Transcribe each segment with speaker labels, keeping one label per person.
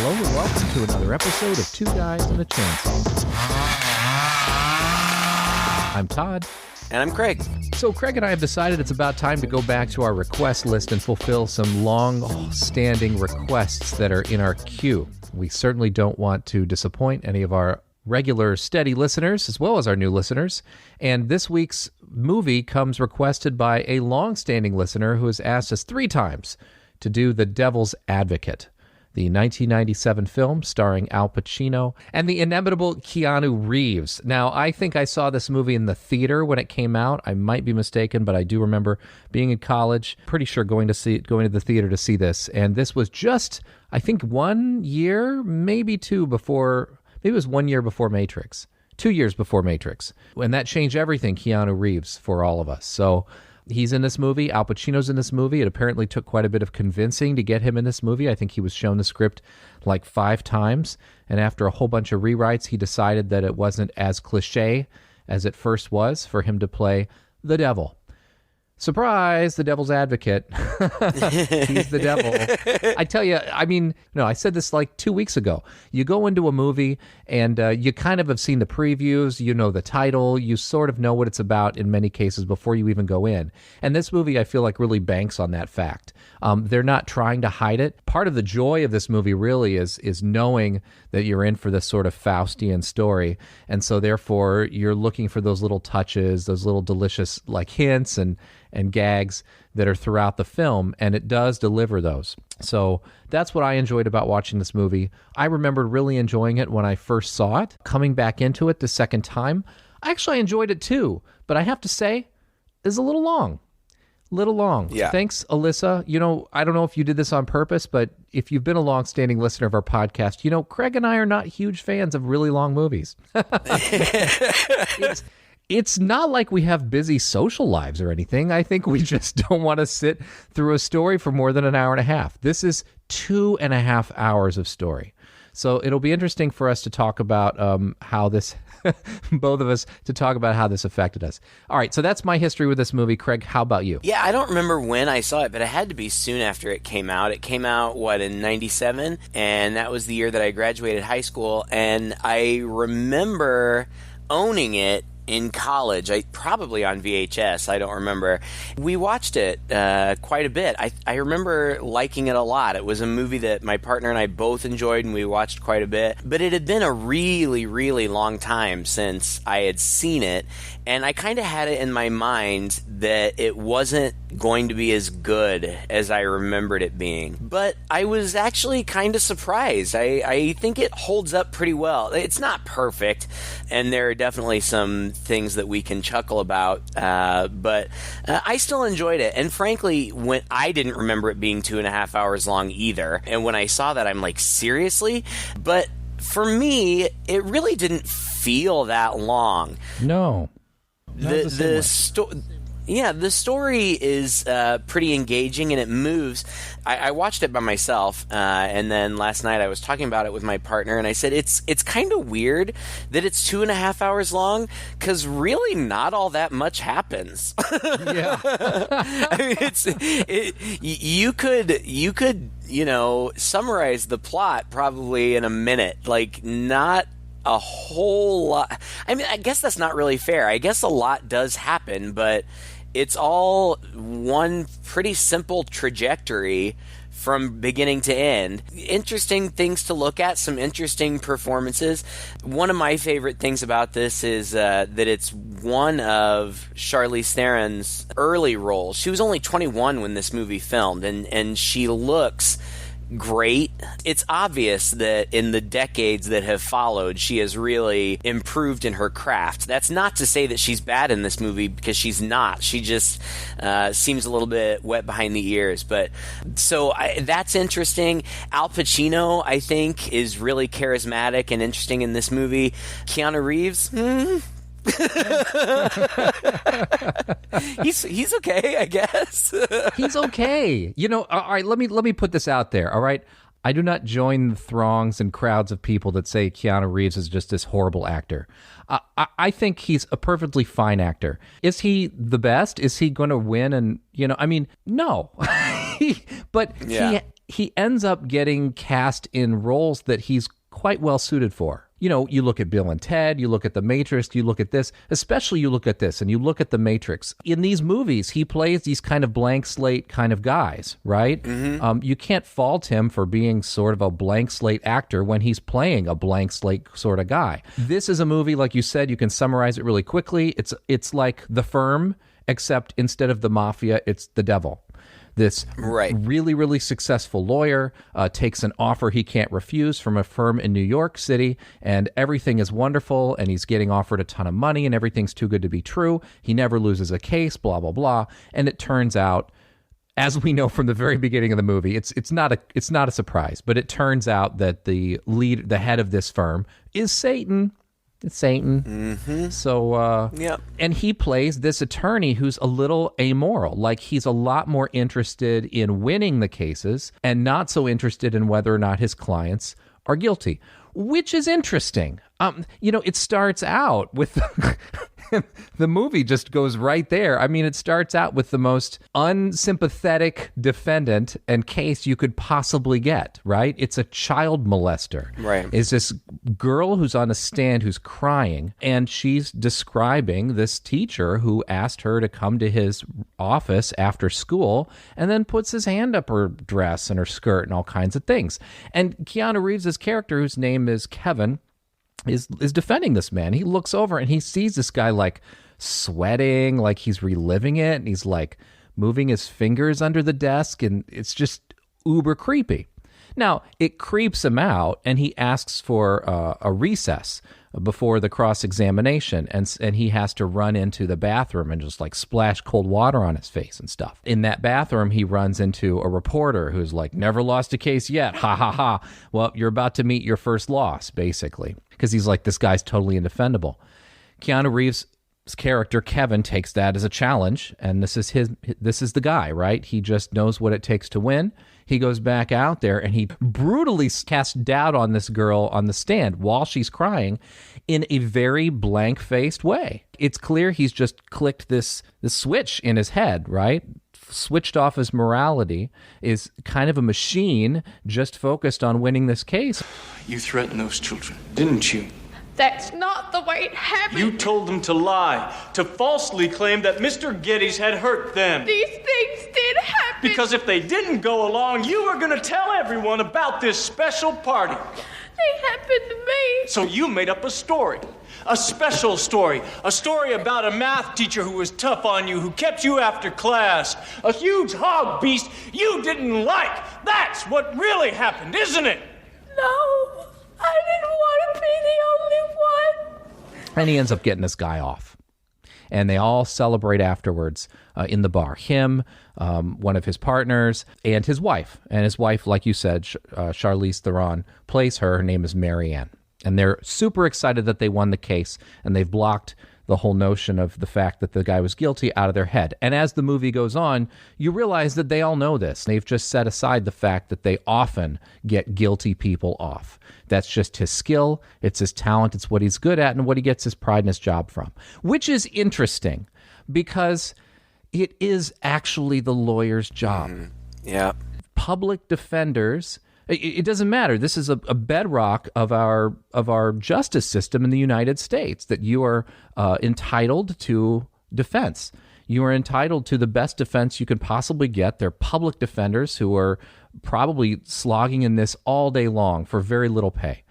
Speaker 1: Hello and welcome to another episode of Two Guys and a Chainsaw. I'm Todd.
Speaker 2: And I'm Craig.
Speaker 1: So Craig and I have decided it's about time to go back to our request list and fulfill some long-standing requests that are in our queue. We certainly don't want to disappoint any of our regular steady listeners as well as our new listeners. And this week's movie comes requested by a long-standing listener who has asked us 3 times to do The Devil's Advocate, the 1997 film starring Al Pacino and the inimitable Keanu Reeves. Now, I think I saw this movie in the theater when it came out. I might be mistaken, but I do remember being in college, pretty sure going to the theater to see this. And this was just, I think, 1 year, maybe 2 before, maybe it was 1 year before Matrix, 2 years before Matrix. And that changed everything, Keanu Reeves, for all of us. So he's in this movie. Al Pacino's in this movie. It apparently took quite a bit of convincing to get him in this movie. I think he was shown the script like 5 times. And after a whole bunch of rewrites, he decided that it wasn't as cliche as it first was for him to play the devil. Surprise, the devil's advocate. He's the devil. I tell you, I said this like 2 weeks ago. You go into a movie and you kind of have seen the previews, you know the title, you sort of know what it's about in many cases before you even go in. And this movie, I feel like, really banks on that fact. They're not trying to hide it. Part of the joy of this movie really is knowing that you're in for this sort of Faustian story. And so therefore, you're looking for those little touches, those little delicious like hints and gags that are throughout the film, and it does deliver those. So that's what I enjoyed about watching this movie. I remember really enjoying it when I first saw it. Coming back into it the second time, I actually enjoyed it too, but I have to say, it's a little long.
Speaker 2: Yeah.
Speaker 1: Thanks, Alyssa. I don't know if you did this on purpose, but if you've been a long-standing listener of our podcast, Craig and I are not huge fans of really long movies. It's not like we have busy social lives or anything. I think we just don't want to sit through a story for more than an hour and a half. This is 2.5 hours of story. So it'll be interesting for us to talk about how this, both of us, to talk about how this affected us. All right, so that's my history with this movie. Craig, how about you?
Speaker 2: Yeah, I don't remember when I saw it, but it had to be soon after it came out. It came out, in 97? And that was the year that I graduated high school. And I remember owning it in college, probably on VHS, I don't remember. We watched it quite a bit. I remember liking it a lot. It was a movie that my partner and I both enjoyed, and we watched quite a bit. But it had been a really, really long time since I had seen it, and I kind of had it in my mind that it wasn't going to be as good as I remembered it being. But I was actually kind of surprised. I think it holds up pretty well. It's not perfect, and there are definitely some things that we can chuckle about, but I still enjoyed it. And frankly, when I didn't remember it being 2.5 hours long either, and when I saw that, I'm like, seriously? But for me, it really didn't feel that long.
Speaker 1: No.
Speaker 2: The story is pretty engaging, and it moves. I watched it by myself, and then last night I was talking about it with my partner, and I said it's kind of weird that it's 2.5 hours long, because really not all that much happens.
Speaker 1: Yeah.
Speaker 2: You could summarize the plot probably in a minute, like not a whole lot. I mean, I guess that's not really fair. I guess a lot does happen, but it's all one pretty simple trajectory from beginning to end. Interesting things to look at, some interesting performances. One of my favorite things about this is that it's one of Charlize Theron's early roles. She was only 21 when this movie filmed, and she looks great. It's obvious that in the decades that have followed, she has really improved in her craft. That's not to say that she's bad in this movie, because she's not. She just seems a little bit wet behind the ears. But so that's interesting. Al Pacino, I think, is really charismatic and interesting in this movie. Keanu Reeves, he's okay, I guess.
Speaker 1: He's okay. All right, let me put this out there, all right? I do not join the throngs and crowds of people that say Keanu Reeves is just this horrible actor. I think he's a perfectly fine actor. Is he the best? Is he going to win? And, no. He ends up getting cast in roles that he's quite well suited for. You know, you look at Bill and Ted, you look at The Matrix, you look at this, especially you look at this, and you look at The Matrix. In these movies, he plays these kind of blank slate kind of guys, right? Mm-hmm. You can't fault him for being sort of a blank slate actor when he's playing a blank slate sort of guy. This is a movie, like you said, you can summarize it really quickly. It's like The Firm, except instead of the mafia, it's the devil. This really, really successful lawyer takes an offer he can't refuse from a firm in New York City, and everything is wonderful, and he's getting offered a ton of money, and everything's too good to be true. He never loses a case, blah, blah, blah. And it turns out, as we know from the very beginning of the movie, it's not a surprise, but it turns out that the head of this firm is Satan. It's Satan. Mm-hmm. So, and he plays this attorney who's a little amoral. Like, he's a lot more interested in winning the cases and not so interested in whether or not his clients are guilty, which is interesting. It starts out with the movie just goes right there. I mean, it starts out with the most unsympathetic defendant and case you could possibly get, right? It's a child molester.
Speaker 2: Right.
Speaker 1: It's this girl who's on a stand who's crying, and she's describing this teacher who asked her to come to his office after school and then puts his hand up her dress and her skirt and all kinds of things. And Keanu Reeves' character, whose name is Kevin, is defending this man. He looks over and he sees this guy like sweating, like he's reliving it, and he's like moving his fingers under the desk, and it's just uber creepy. Now, it creeps him out, and he asks for a recess before the cross-examination, and he has to run into the bathroom and just like splash cold water on his face and stuff. In that bathroom, he runs into a reporter who's like, never lost a case yet, ha ha ha. Well, you're about to meet your first loss, basically, because he's like, this guy's totally indefendable. Keanu Reeves' character, Kevin, takes that as a challenge, and this is the guy, right? He just knows what it takes to win. He goes back out there and he brutally casts doubt on this girl on the stand while she's crying in a very blank-faced way. It's clear he's just clicked this switch in his head, right? Switched off his morality, is kind of a machine just focused on winning this case.
Speaker 3: You threatened those children, didn't you?
Speaker 4: That's not the way it happened.
Speaker 3: You told them to lie, to falsely claim that Mr. Geddes had hurt them.
Speaker 4: These things did happen.
Speaker 3: Because if they didn't go along, you were going to tell everyone about this special party.
Speaker 4: They happened to me.
Speaker 3: So you made up a story. A special story. A story about a math teacher who was tough on you, who kept you after class. A huge hog beast you didn't like. That's what really happened, isn't it?
Speaker 4: No. I didn't want to be the only one.
Speaker 1: And he ends up getting this guy off. And they all celebrate afterwards in the bar. Him, one of his partners, and his wife. And his wife, like you said, Charlize Theron, plays her. Her name is Marianne. And they're super excited that they won the case. And they've blocked the whole notion of the fact that the guy was guilty out of their head. And as the movie goes on, you realize that they all know this. They've just set aside the fact that they often get guilty people off. That's just his skill, it's his talent, it's what he's good at, and what he gets his pride in his job from. Which is interesting, because it is actually the lawyer's job.
Speaker 2: Mm-hmm. Yeah.
Speaker 1: Public defenders, it doesn't matter. This is a bedrock of our justice system in the United States, that you are entitled to defense. You are entitled to the best defense you can possibly get. They're public defenders who are probably slogging in this all day long for very little pay,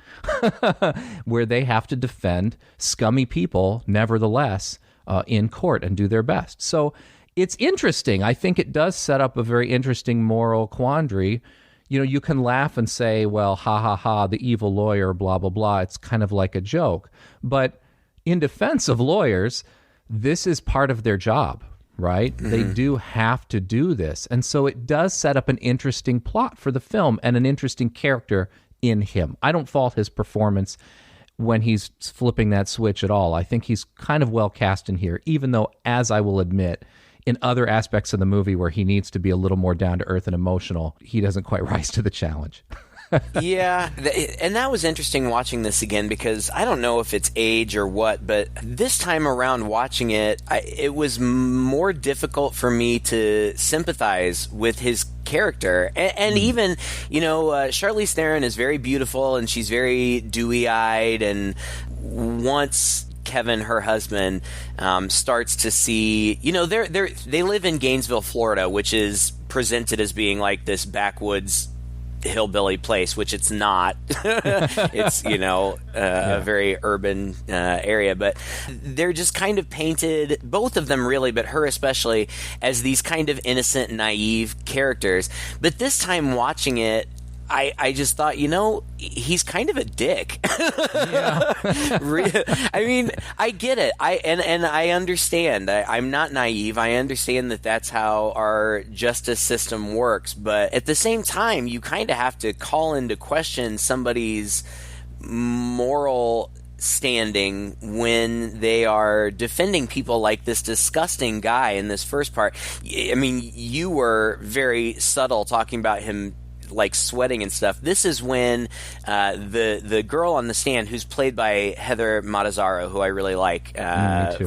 Speaker 1: where they have to defend scummy people, nevertheless, in court and do their best. So it's interesting. I think it does set up a very interesting moral quandary. You know, you can laugh and say, well, ha, ha, ha, the evil lawyer, blah, blah, blah. It's kind of like a joke. But in defense of lawyers, this is part of their job, right? Mm-hmm. They do have to do this. And so it does set up an interesting plot for the film and an interesting character in him. I don't fault his performance when he's flipping that switch at all. I think he's kind of well cast in here, even though, as I will admit, in other aspects of the movie where he needs to be a little more down to earth and emotional, he doesn't quite rise to the challenge.
Speaker 2: Yeah, and that was interesting watching this again because I don't know if it's age or what, but this time around watching it, it was more difficult for me to sympathize with his character. And even, Charlize Theron is very beautiful and she's very dewy-eyed, and once Kevin, her husband, starts to see, they live in Gainesville, Florida, which is presented as being like this backwoods hillbilly place, which it's not. It's a very urban area, but they're just kind of painted, both of them really, but her especially, as these kind of innocent, naive characters. But this time watching it, I just thought, he's kind of a dick.
Speaker 1: Yeah.
Speaker 2: I mean, I get it. And I understand. I'm not naive. I understand that that's how our justice system works. But at the same time, you kind of have to call into question somebody's moral standing when they are defending people like this disgusting guy in this first part. I mean, you were very subtle talking about him like sweating and stuff. This is when the girl on the stand, who's played by Heather Matazzaro, who I really like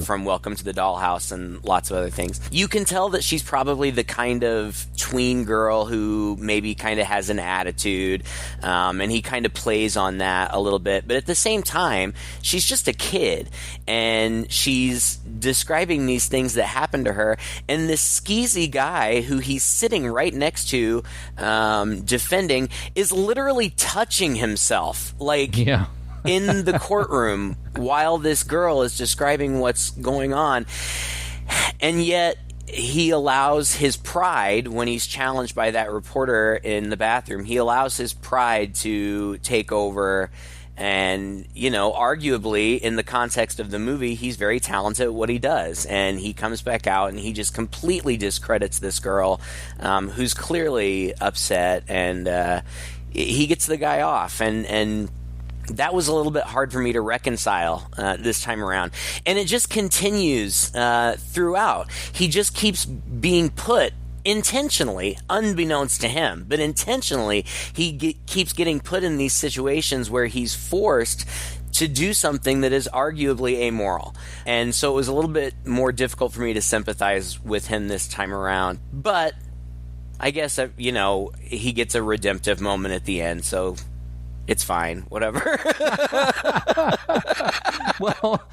Speaker 2: from Welcome to the Dollhouse and lots of other things, you can tell that she's probably the kind of tween girl who maybe kind of has an attitude, and he kind of plays on that a little bit. But at the same time, she's just a kid, and she's describing these things that happen to her, and this skeezy guy who he's sitting right next to, defending, is literally touching himself in the courtroom while this girl is describing what's going on. And yet he allows his pride, when he's challenged by that reporter in the bathroom, he allows his pride to take over. And, arguably, in the context of the movie, he's very talented at what he does. And he comes back out and he just completely discredits this girl, who's clearly upset. And he gets the guy off. And that was a little bit hard for me to reconcile this time around. And it just continues throughout. He just keeps being put intentionally, unbeknownst to him, but intentionally, he keeps getting put in these situations where he's forced to do something that is arguably amoral. And so it was a little bit more difficult for me to sympathize with him this time around. But I guess, he gets a redemptive moment at the end, so it's fine, whatever.
Speaker 1: Well,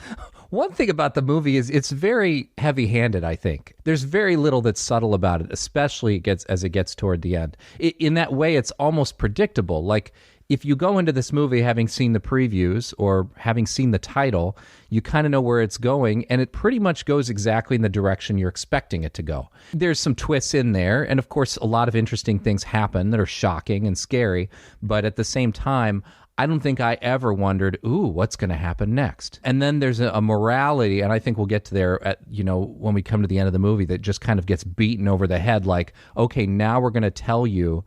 Speaker 1: one thing about the movie is it's very heavy-handed, I think. There's very little that's subtle about it, especially as it gets toward the end. In that way, it's almost predictable. Like, if you go into this movie having seen the previews or having seen the title, you kind of know where it's going, and it pretty much goes exactly in the direction you're expecting it to go. There's some twists in there, and of course, a lot of interesting things happen that are shocking and scary, but at the same time, I don't think I ever wondered, what's going to happen next? And then there's a morality, and I think we'll get to there when we come to the end of the movie, that just kind of gets beaten over the head like, okay, now we're going to tell you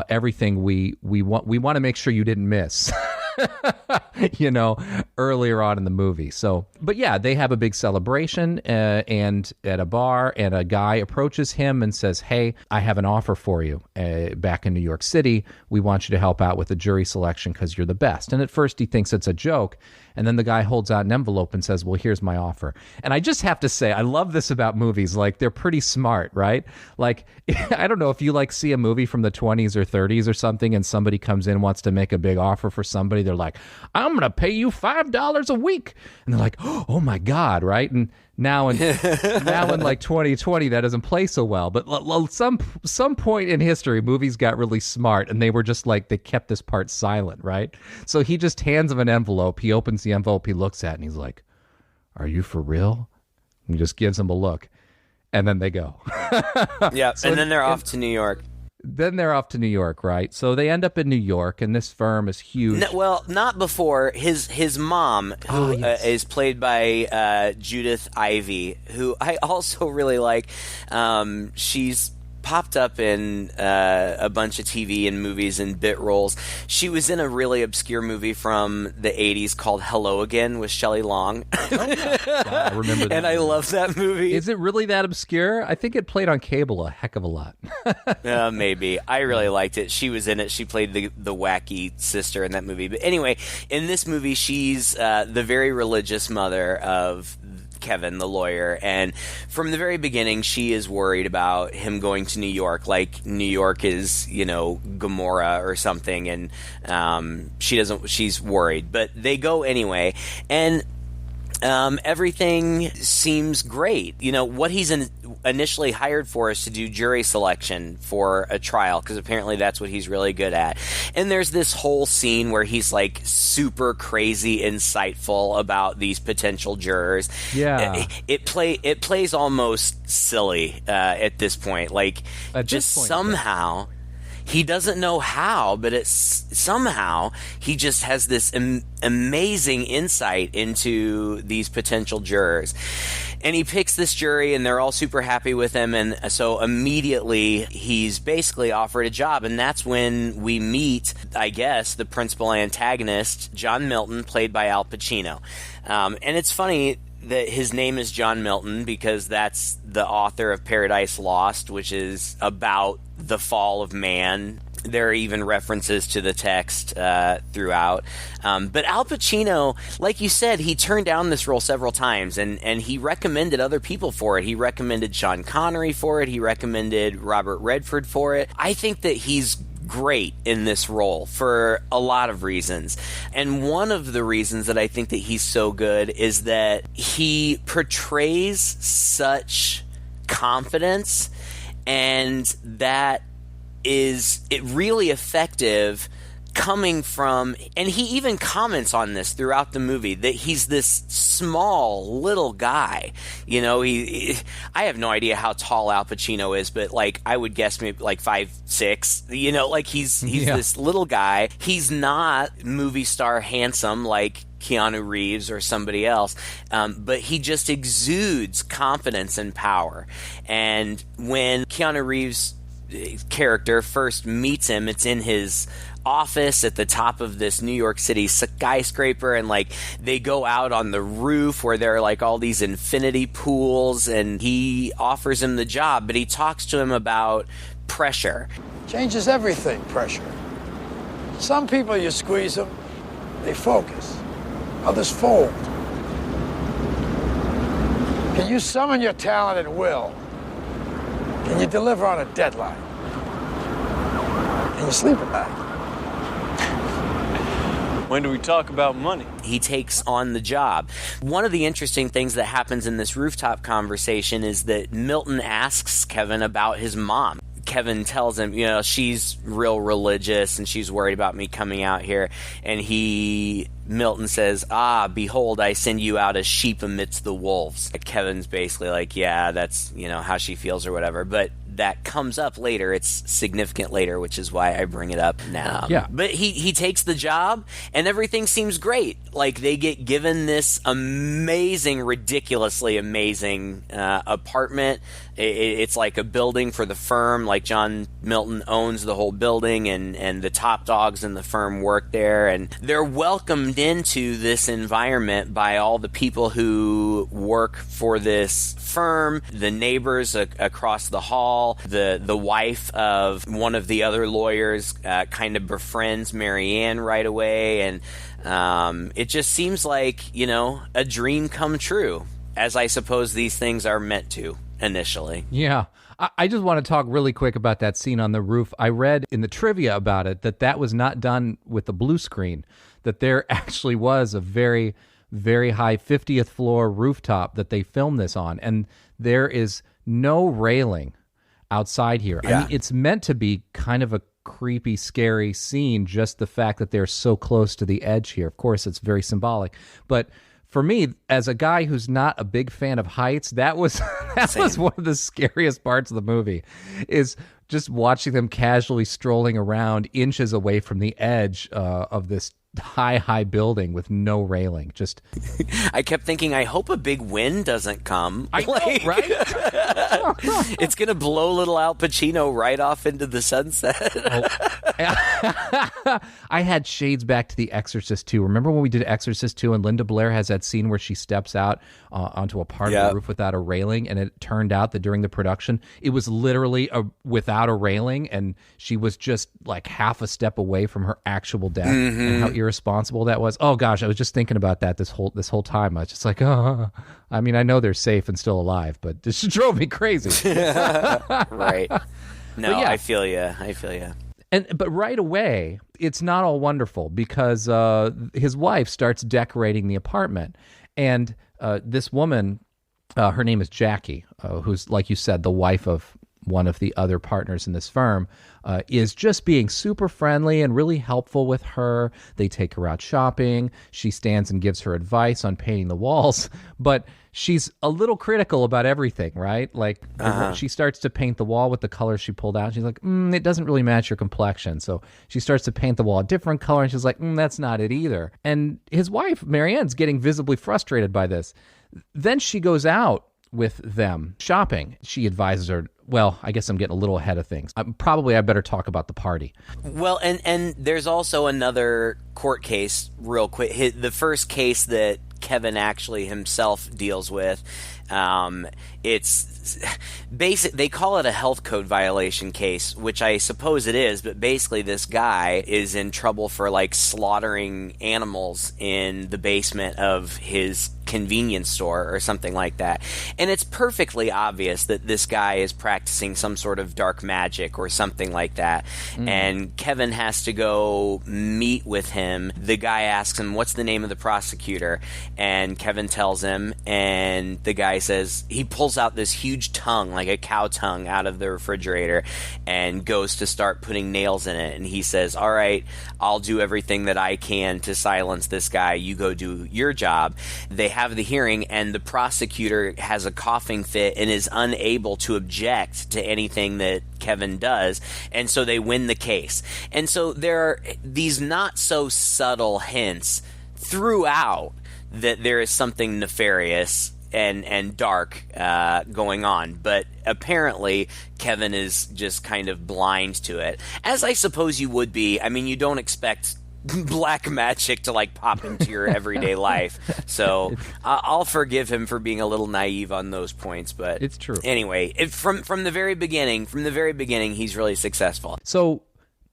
Speaker 1: everything we want to make sure you didn't miss. Earlier on in the movie. So, but yeah, they have a big celebration and at a bar, and a guy approaches him and says, "Hey, I have an offer for you back in New York City. We want you to help out with the jury selection because you're the best." And at first he thinks it's a joke, and then the guy holds out an envelope and says, "Well, here's my offer." And I just have to say, I love this about movies. Like, they're pretty smart, right? Like, I don't know if you see a movie from the 20s or 30s or something, and somebody comes in and wants to make a big offer for somebody. They're like, "I'm going to pay you $5 a week." And they're like, "Oh my God," right? And now in 2020, that doesn't play so well. But some point in history, movies got really smart, and they were just they kept this part silent, right? So he just hands him an envelope. He opens the envelope, he looks at it, and he's like, "Are you for real?" And he just gives him a look, and then they go.
Speaker 2: Yeah, and then they're off to New York.
Speaker 1: Then they're off to New York, right? So they end up in New York, and this firm is huge.
Speaker 2: Well, not before. His mom, who is played by Judith Ivey, who I also really like. She's popped up in a bunch of TV and movies and bit roles. She was in a really obscure movie from the 80s called Hello Again with Shelley Long.
Speaker 1: Yeah, I remember that.
Speaker 2: And I love that movie.
Speaker 1: Is it really that obscure? I think it played on cable a heck of a lot.
Speaker 2: Maybe. I really liked it. She was in it. She played the wacky sister in that movie. But anyway, in this movie, she's the very religious mother of Kevin, the lawyer, and from the very beginning she is worried about him going to New York, like New York is, Gomorrah or something, and she's worried, but they go anyway, and everything seems great. What he's initially hired for is to do jury selection for a trial, because apparently that's what he's really good at. And there's this whole scene where he's like super crazy insightful about these potential jurors.
Speaker 1: Yeah.
Speaker 2: It plays almost silly at this point. Like,
Speaker 1: at
Speaker 2: just
Speaker 1: this point,
Speaker 2: somehow... He doesn't know how, but somehow he just has this amazing insight into these potential jurors. And he picks this jury, and they're all super happy with him, and so immediately he's basically offered a job, and that's when we meet, I guess, the principal antagonist, John Milton, played by Al Pacino. And it's funny that his name is John Milton because that's the author of Paradise Lost, which is about the fall of man. There are even references to the text throughout. But Al Pacino, like you said, he turned down this role several times, and he recommended other people for it. He recommended Sean Connery for it. He recommended Robert Redford for it. I think that he's great in this role for a lot of reasons. And one of the reasons that I think that he's so good is that he portrays such confidence, and that is it really effective coming from, and he even comments on this throughout the movie, that he's this small little guy. I have no idea how tall Al Pacino is, but like I would guess maybe like 5'6". Like he's this little guy. He's not movie star handsome like Keanu Reeves or somebody else, but he just exudes confidence and power. And when Keanu Reeves' character first meets him, it's in his office at the top of this New York City skyscraper, and like they go out on the roof where there are like all these infinity pools, and he offers him the job, but he talks to him about pressure.
Speaker 5: Changes everything, pressure. Some people, you squeeze them, they focus. Others fold. Can you summon your talent at will? Can you deliver on a deadline? Can you sleep at night?
Speaker 3: When do we talk about money?
Speaker 2: He takes on the job. One of the interesting things that happens in this rooftop conversation is that Milton asks Kevin about his mom. Kevin tells him, she's real religious and she's worried about me coming out here. And Milton says, behold, I send you out as sheep amidst the wolves. Kevin's basically like, yeah, that's, how she feels or whatever. But that comes up later. It's significant later, which is why I bring it up now.
Speaker 1: Yeah.
Speaker 2: But he takes the job, and everything seems great. Like, they get given this amazing, ridiculously amazing apartment. It's like a building for the firm. Like, John Milton owns the whole building, and the top dogs in the firm work there. And they're welcomed into this environment by all the people who work for this firm, the neighbors across the hall. The wife of one of the other lawyers kind of befriends Marianne right away, and it just seems like, a dream come true, as I suppose these things are meant to initially.
Speaker 1: Yeah. I just want to talk really quick about that scene on the roof. I read in the trivia about it that was not done with the blue screen, that there actually was a very, very high 50th floor rooftop that they filmed this on, and there is no railing outside here.
Speaker 2: Yeah.
Speaker 1: I mean, it's meant to be kind of a creepy, scary scene, just the fact that they're so close to the edge here. Of course, it's very symbolic. But for me, as a guy who's not a big fan of heights, that was was one of the scariest parts of the movie, is just watching them casually strolling around inches away from the edge of this high building with no railing. Just
Speaker 2: I kept thinking, I hope a big wind doesn't come.
Speaker 1: I know, right?
Speaker 2: It's going to blow little Al Pacino right off into the sunset.
Speaker 1: I had shades back to The Exorcist 2. Remember when we did Exorcist 2 and Linda Blair has that scene where she steps out onto a part of the roof without a railing, and it turned out that during the production, it was literally without a railing, and she was just like half a step away from her actual death, and how irresponsible that was. Oh gosh, I was just thinking about that this whole time. I was just like, oh, I mean, I know they're safe and still alive, but this drove me crazy.
Speaker 2: Right. No,
Speaker 1: yeah.
Speaker 2: I feel you.
Speaker 1: But right away, it's not all wonderful because his wife starts decorating the apartment. And this woman, her name is Jackie, who's, like you said, the wife of one of the other partners in this firm, is just being super friendly and really helpful with her. They take her out shopping. She stands and gives her advice on painting the walls, but she's a little critical about everything, right? Like she starts to paint the wall with the color she pulled out. She's like, it doesn't really match your complexion. So she starts to paint the wall a different color, and she's like, that's not it either. And his wife, Marianne's getting visibly frustrated by this. Then she goes out with them shopping. She advises her, well, I guess I'm getting a little ahead of things. I better talk about the party.
Speaker 2: Well, and there's also another court case real quick. The first case that Kevin actually himself deals with, it's basic. They call it a health code violation case, which I suppose it is, but basically this guy is in trouble for like slaughtering animals in the basement of his convenience store or something like that. And it's perfectly obvious that this guy is practicing some sort of dark magic or something like that. And Kevin has to go meet with him. The guy asks him, what's the name of the prosecutor? And Kevin tells him, and the guy says, he pulls out this huge tongue, like a cow tongue, out of the refrigerator and goes to start putting nails in it. And he says, all right, I'll do everything that I can to silence this guy. You go do your job. They have the hearing, and the prosecutor has a coughing fit and is unable to object to anything that Kevin does, and so they win the case. And so there are these not so subtle hints throughout that there is something nefarious and dark going on, but apparently Kevin is just kind of blind to it, as I suppose you would be. I mean, you don't expect black magic to like pop into your everyday life, so I'll forgive him for being a little naive on those points. But
Speaker 1: it's true
Speaker 2: anyway. From the very beginning, he's really successful.
Speaker 1: So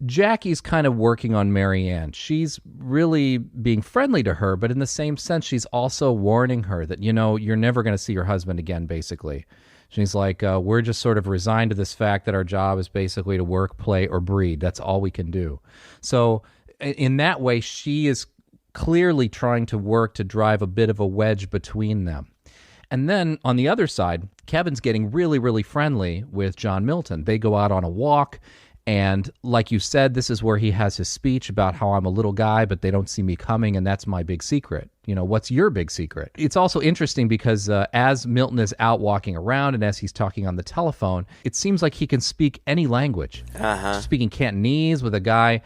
Speaker 1: Jackie's kind of working on Marianne. She's really being friendly to her, but in the same sense, she's also warning her that, you're never going to see your husband again, basically. She's like, we're just sort of resigned to this fact that our job is basically to work, play, or breed. That's all we can do. So in that way, she is clearly trying to work to drive a bit of a wedge between them. And then on the other side, Kevin's getting really, really friendly with John Milton. They go out on a walk, and like you said, this is where he has his speech about how I'm a little guy, but they don't see me coming, and that's my big secret. What's your big secret? It's also interesting because as Milton is out walking around and as he's talking on the telephone, it seems like he can speak any language. He's speaking Cantonese with a guy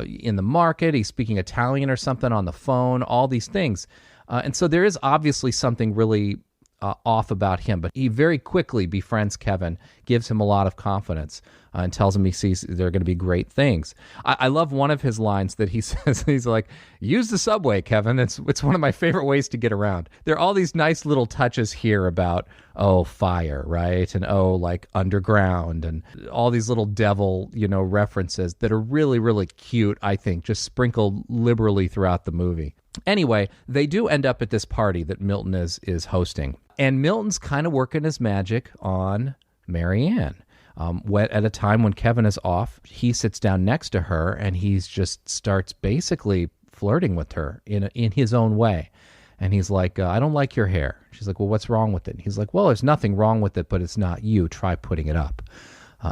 Speaker 1: in the market. He's speaking Italian or something on the phone, all these things. And so there is obviously something really off about him, but he very quickly befriends Kevin, gives him a lot of confidence, and tells him he sees there are going to be great things. I love one of his lines that he says. He's like, use the subway, Kevin. It's one of my favorite ways to get around. There are all these nice little touches here about, fire, right? And like underground, and all these little devil, references that are really, really cute, I think, just sprinkled liberally throughout the movie. Anyway, they do end up at this party that Milton is hosting. And Milton's kind of working his magic on Marianne. At a time when Kevin is off, he sits down next to her and he's just starts basically flirting with her in his own way. And he's like, I don't like your hair. She's like, well, what's wrong with it? And he's like, well, there's nothing wrong with it, but it's not you. Try putting it up.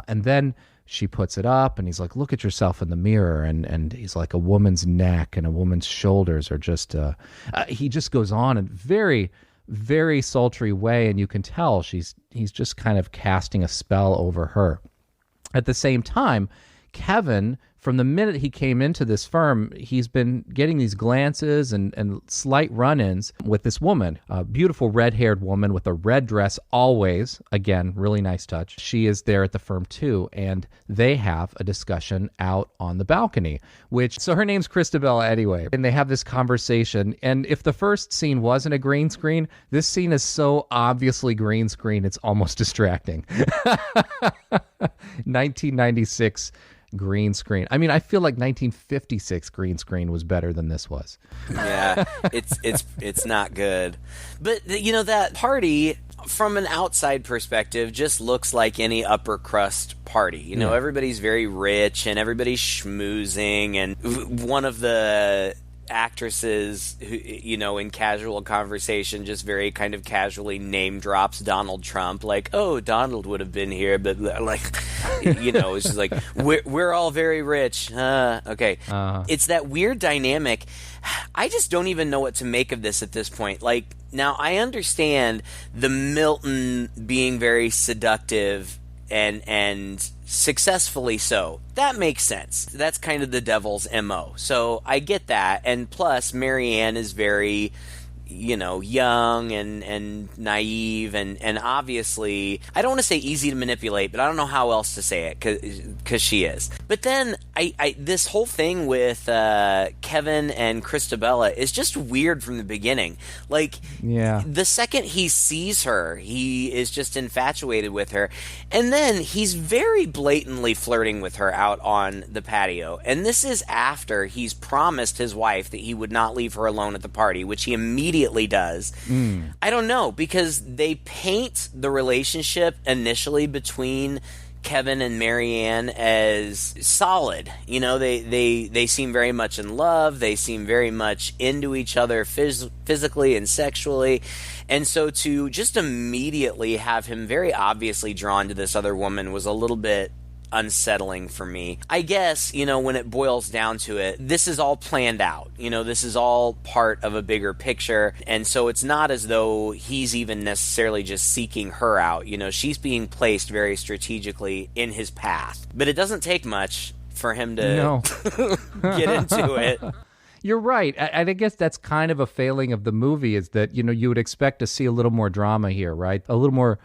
Speaker 1: And then she puts it up and he's like, look at yourself in the mirror. And he's like, a woman's neck and a woman's shoulders are just, he just goes on in very, very sultry way. And you can tell he's just kind of casting a spell over her. At the same time, Kevin from the minute he came into this firm, he's been getting these glances and slight run-ins with this woman, a beautiful red-haired woman with a red dress always. Again, really nice touch. She is there at the firm too, and they have a discussion out on the balcony, so her name's Christabella anyway, and they have this conversation, and if the first scene wasn't a green screen, this scene is so obviously green screen, it's almost distracting. 1996 green screen. I mean, I feel like 1956 green screen was better than this was.
Speaker 2: Yeah, it's not good. But that party, from an outside perspective, just looks like any upper crust party. Everybody's very rich and everybody's schmoozing, and one of the actresses who, in casual conversation, just very kind of casually name drops Donald Trump, like, oh, Donald would have been here, but like, it's just like, we're all very rich. Okay. It's that weird dynamic. I just don't even know what to make of this at this point. Like, now I understand the Milton being very seductive and successfely so. That makes sense. That's kind of the devil's MO. So I get that. And plus, Marianne is very, young and naive and obviously, I don't want to say easy to manipulate, but I don't know how else to say it because she is. But then this whole thing with Kevin and Christabella is just weird from the beginning. Like,
Speaker 1: yeah.
Speaker 2: The second he sees her, he is just infatuated with her. And then he's very blatantly flirting with her out on the patio. And this is after he's promised his wife that he would not leave her alone at the party, which he immediately does. I don't know, because they paint the relationship initially between Kevin and Marianne as solid. They seem very much in love. They seem very much into each other physically and sexually. And so to just immediately have him very obviously drawn to this other woman was a little bit unsettling for me. I guess, when it boils down to it, this is all planned out. This is all part of a bigger picture. And so it's not as though he's even necessarily just seeking her out. She's being placed very strategically in his path. But it doesn't take much for him to get into it.
Speaker 1: You're right. I guess that's kind of a failing of the movie, is that, you would expect to see a little more drama here, right? A little more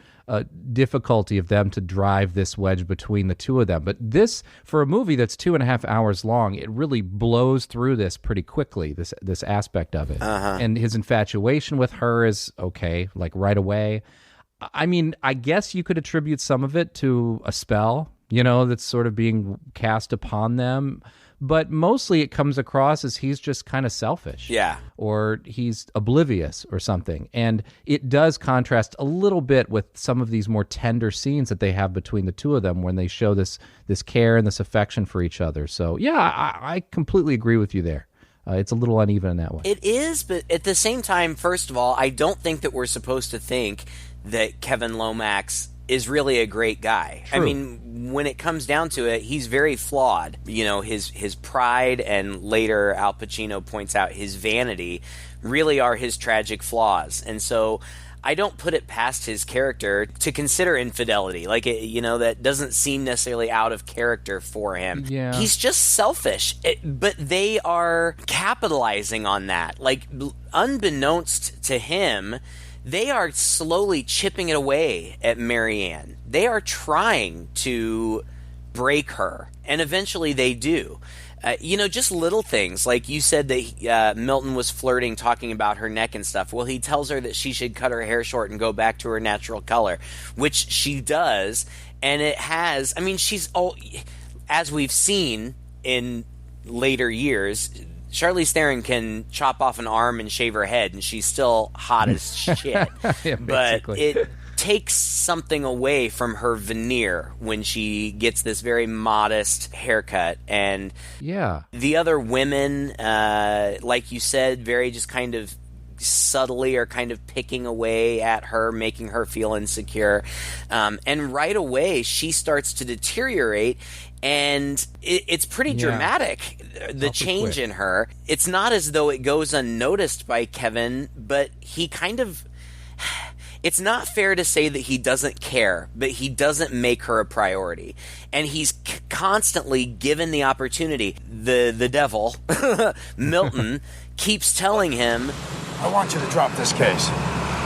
Speaker 1: difficulty of them to drive this wedge between the two of them. But this, for a movie that's 2.5 hours long, it really blows through this pretty quickly, this aspect of it. And his infatuation with her is okay, like right away. I mean, I guess you could attribute some of it to a spell, that's sort of being cast upon them. But mostly it comes across as he's just kind of selfish.
Speaker 2: Yeah. Or
Speaker 1: he's oblivious or something. And it does contrast a little bit with some of these more tender scenes that they have between the two of them when they show this care and this affection for each other. So, yeah, I completely agree with you there. It's a little uneven in that way.
Speaker 2: It is, but at the same time, first of all, I don't think that we're supposed to think that Kevin Lomax is really a great guy.
Speaker 1: True.
Speaker 2: I mean, when it comes down to it, he's very flawed. His pride, and later Al Pacino points out his vanity, really are his tragic flaws. And so I don't put it past his character to consider infidelity. Like, that doesn't seem necessarily out of character for him.
Speaker 1: Yeah.
Speaker 2: He's just selfish. But they are capitalizing on that. Like, unbeknownst to him, they are slowly chipping it away at Marianne. They are trying to break her, and eventually they do. Just little things. Like you said that Milton was flirting, talking about her neck and stuff. Well, he tells her that she should cut her hair short and go back to her natural color, which she does. And it has, she's, as we've seen in later years, Charlize Theron can chop off an arm and shave her head, and she's still hot as shit.
Speaker 1: Yeah,
Speaker 2: but it takes something away from her veneer when she gets this very modest haircut. And the other women, like you said, very just kind of subtly are kind of picking away at her, making her feel insecure. And right away, she starts to deteriorate. And it's pretty dramatic, the change in her. It's not as though it goes unnoticed by Kevin, but he kind of... it's not fair to say that he doesn't care, but he doesn't make her a priority. And he's constantly given the opportunity. The devil, Milton, keeps telling him,
Speaker 5: I want you to drop this case.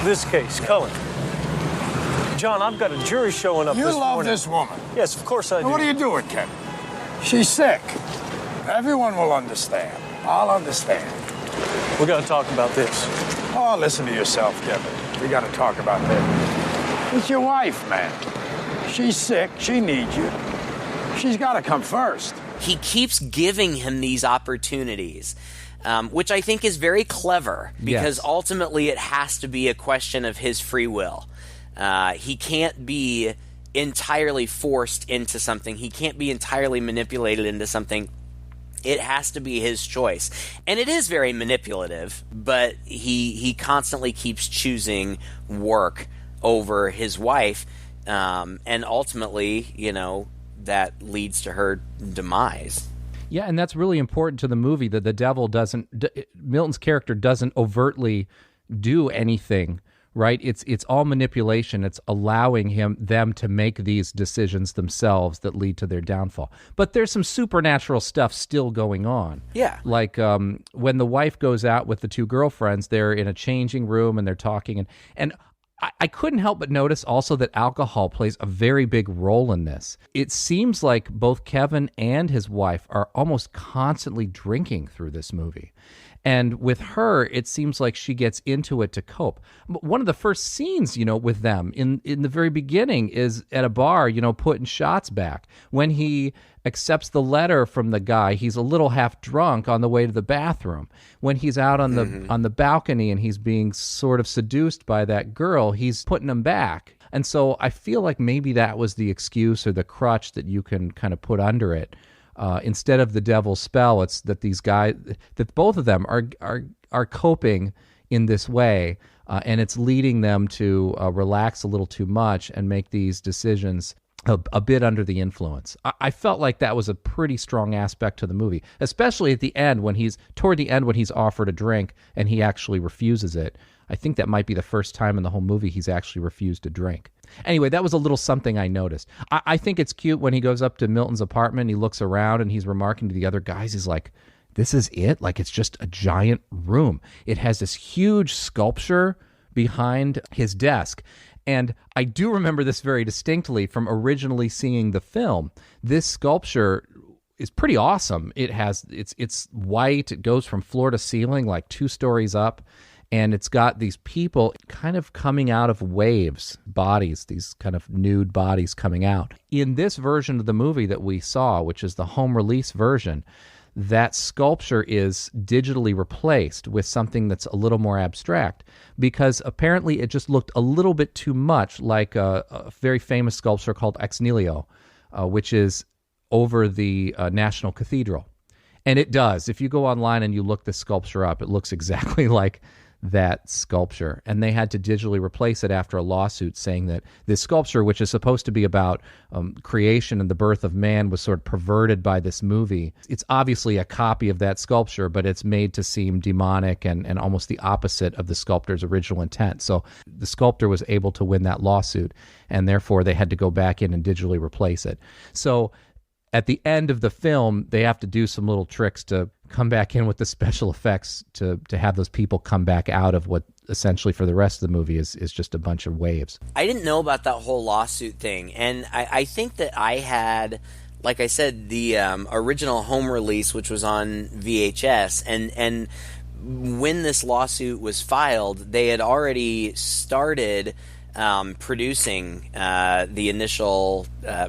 Speaker 3: This case, Cullen. John, I've got a jury showing up
Speaker 5: You
Speaker 3: this
Speaker 5: love
Speaker 3: morning.
Speaker 5: this woman.
Speaker 3: Yes, of course I do.
Speaker 5: What are you doing, Ken? She's sick. Everyone will understand. I'll understand.
Speaker 3: We're going to talk about this.
Speaker 5: Oh, listen to yourself, Kevin. We got to talk about this. It's your wife, man. She's sick. She needs you. She's got to come first.
Speaker 2: he keeps giving him these opportunities. Which I think is very clever, because ultimately it has to be a question of his free will. He can't be entirely forced into something. He can't be entirely manipulated into something. It has to be his choice. And it is very manipulative, but he constantly keeps choosing work over his wife. And ultimately, you know, that leads to her demise.
Speaker 1: Yeah, and that's really important to the movie, that the devil Milton's character doesn't overtly do anything, right? It's all manipulation. It's allowing them to make these decisions themselves that lead to their downfall. But there's some supernatural stuff still going on.
Speaker 2: Yeah.
Speaker 1: Like when the wife goes out with the two girlfriends, they're in a changing room and they're talking, and I couldn't help but notice also that alcohol plays a very big role in this. It seems like both Kevin and his wife are almost constantly drinking through this movie. And with her, it seems like she gets into it to cope. One of the first scenes, you know, with them in the very beginning is at a bar, you know, putting shots back. When he accepts the letter from the guy, he's a little half drunk on the way to the bathroom. When he's out on the balcony and he's being sort of seduced by that girl, he's putting him back. And so I feel like maybe that was the excuse or the crutch that you can kind of put under it. Instead of the devil's spell, it's that these guys, that both of them are coping in this way, and it's leading them to relax a little too much and make these decisions a bit under the influence. I felt like that was a pretty strong aspect to the movie, especially at the end when he's offered a drink and he actually refuses it. I think that might be the first time in the whole movie he's actually refused a drink. Anyway, that was a little something I noticed. I think it's cute when he goes up to Milton's apartment, he looks around and he's remarking to the other guys, he's like, this is it? Like, it's just a giant room. It has this huge sculpture behind his desk. And I do remember this very distinctly from originally seeing the film. This sculpture is pretty awesome. It's white. It goes from floor to ceiling, like 2 stories up. And it's got these people kind of coming out of waves, bodies, these kind of nude bodies coming out. In this version of the movie that we saw, which is the home release version, that sculpture is digitally replaced with something that's a little more abstract, because apparently it just looked a little bit too much like a very famous sculpture called Ex Nihilo, which is over the National Cathedral. And it does. If you go online and you look this sculpture up, it looks exactly like that sculpture. And they had to digitally replace it after a lawsuit saying that this sculpture, which is supposed to be about creation and the birth of man, was sort of perverted by this movie. It's obviously a copy of that sculpture, but it's made to seem demonic and almost the opposite of the sculptor's original intent. So the sculptor was able to win that lawsuit, and therefore they had to go back in and digitally replace it. So at the end of the film, they have to do some little tricks to come back in with the special effects to have those people come back out of what essentially for the rest of the movie is just a bunch of waves.
Speaker 2: I didn't know about that whole lawsuit thing, and I think that I had, like I said, the original home release, which was on VHS, and when this lawsuit was filed, they had already started producing the initial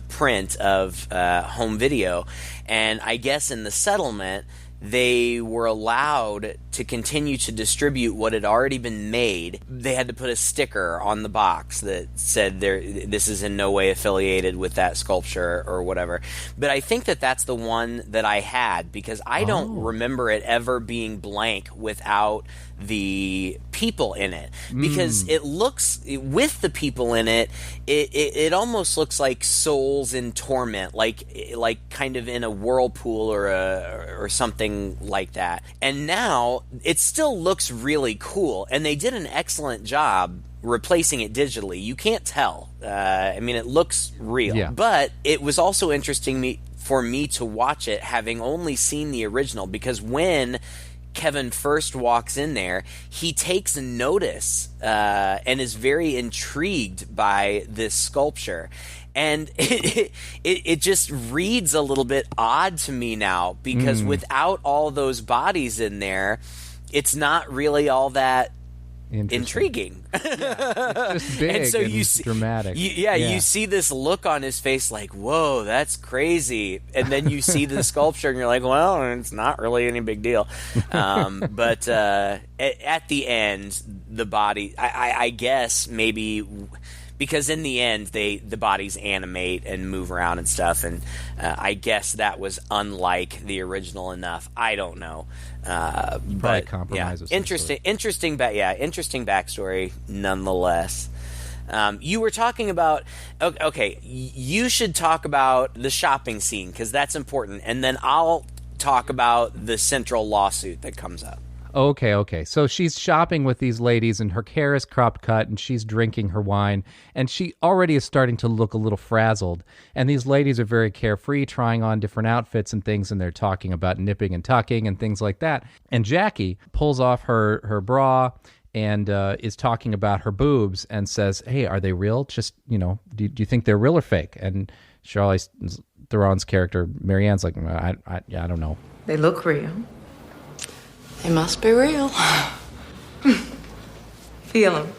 Speaker 2: print of home video, and I guess in the settlement they were allowed to continue to distribute what had already been made. They had to put a sticker on the box that said this is in no way affiliated with that sculpture or whatever. But I think that that's the one that I had, because I don't remember it ever being blank without the people in it, because it looks, with the people in it, it almost looks like souls in torment, like kind of in a whirlpool or something like that. And now it still looks really cool, and they did an excellent job replacing it digitally. You can't tell. I mean, it looks real.
Speaker 1: Yeah.
Speaker 2: But it was also interesting for me to watch it having only seen the original, because when Kevin first walks in there, he takes notice and is very intrigued by this sculpture. And it just reads a little bit odd to me now, because without all those bodies in there, it's not really all that intriguing.
Speaker 1: Yeah, it's just big and so you see,
Speaker 2: dramatic. You see this look on his face like, whoa, that's crazy. And then you see the sculpture and you're like, well, it's not really any big deal. But at the end, the body, I guess maybe... Because in the end, the bodies animate and move around and stuff, and I guess that was unlike the original enough. I don't know, but
Speaker 1: compromises.
Speaker 2: Interesting backstory nonetheless. You were talking about okay. You should talk about the shopping scene, because that's important, and then I'll talk about the central lawsuit that comes up.
Speaker 1: Okay. So she's shopping with these ladies, and her hair is cropped cut, and she's drinking her wine, and she already is starting to look a little frazzled. And these ladies are very carefree, trying on different outfits and things, and they're talking about nipping and tucking and things like that. And Jackie pulls off her bra and is talking about her boobs and says, "Hey, are they real? Just, do you think they're real or fake?" And Charlize Theron's character, Marianne's like, I don't know.
Speaker 4: They look real.
Speaker 6: They must be real.
Speaker 4: Feel them.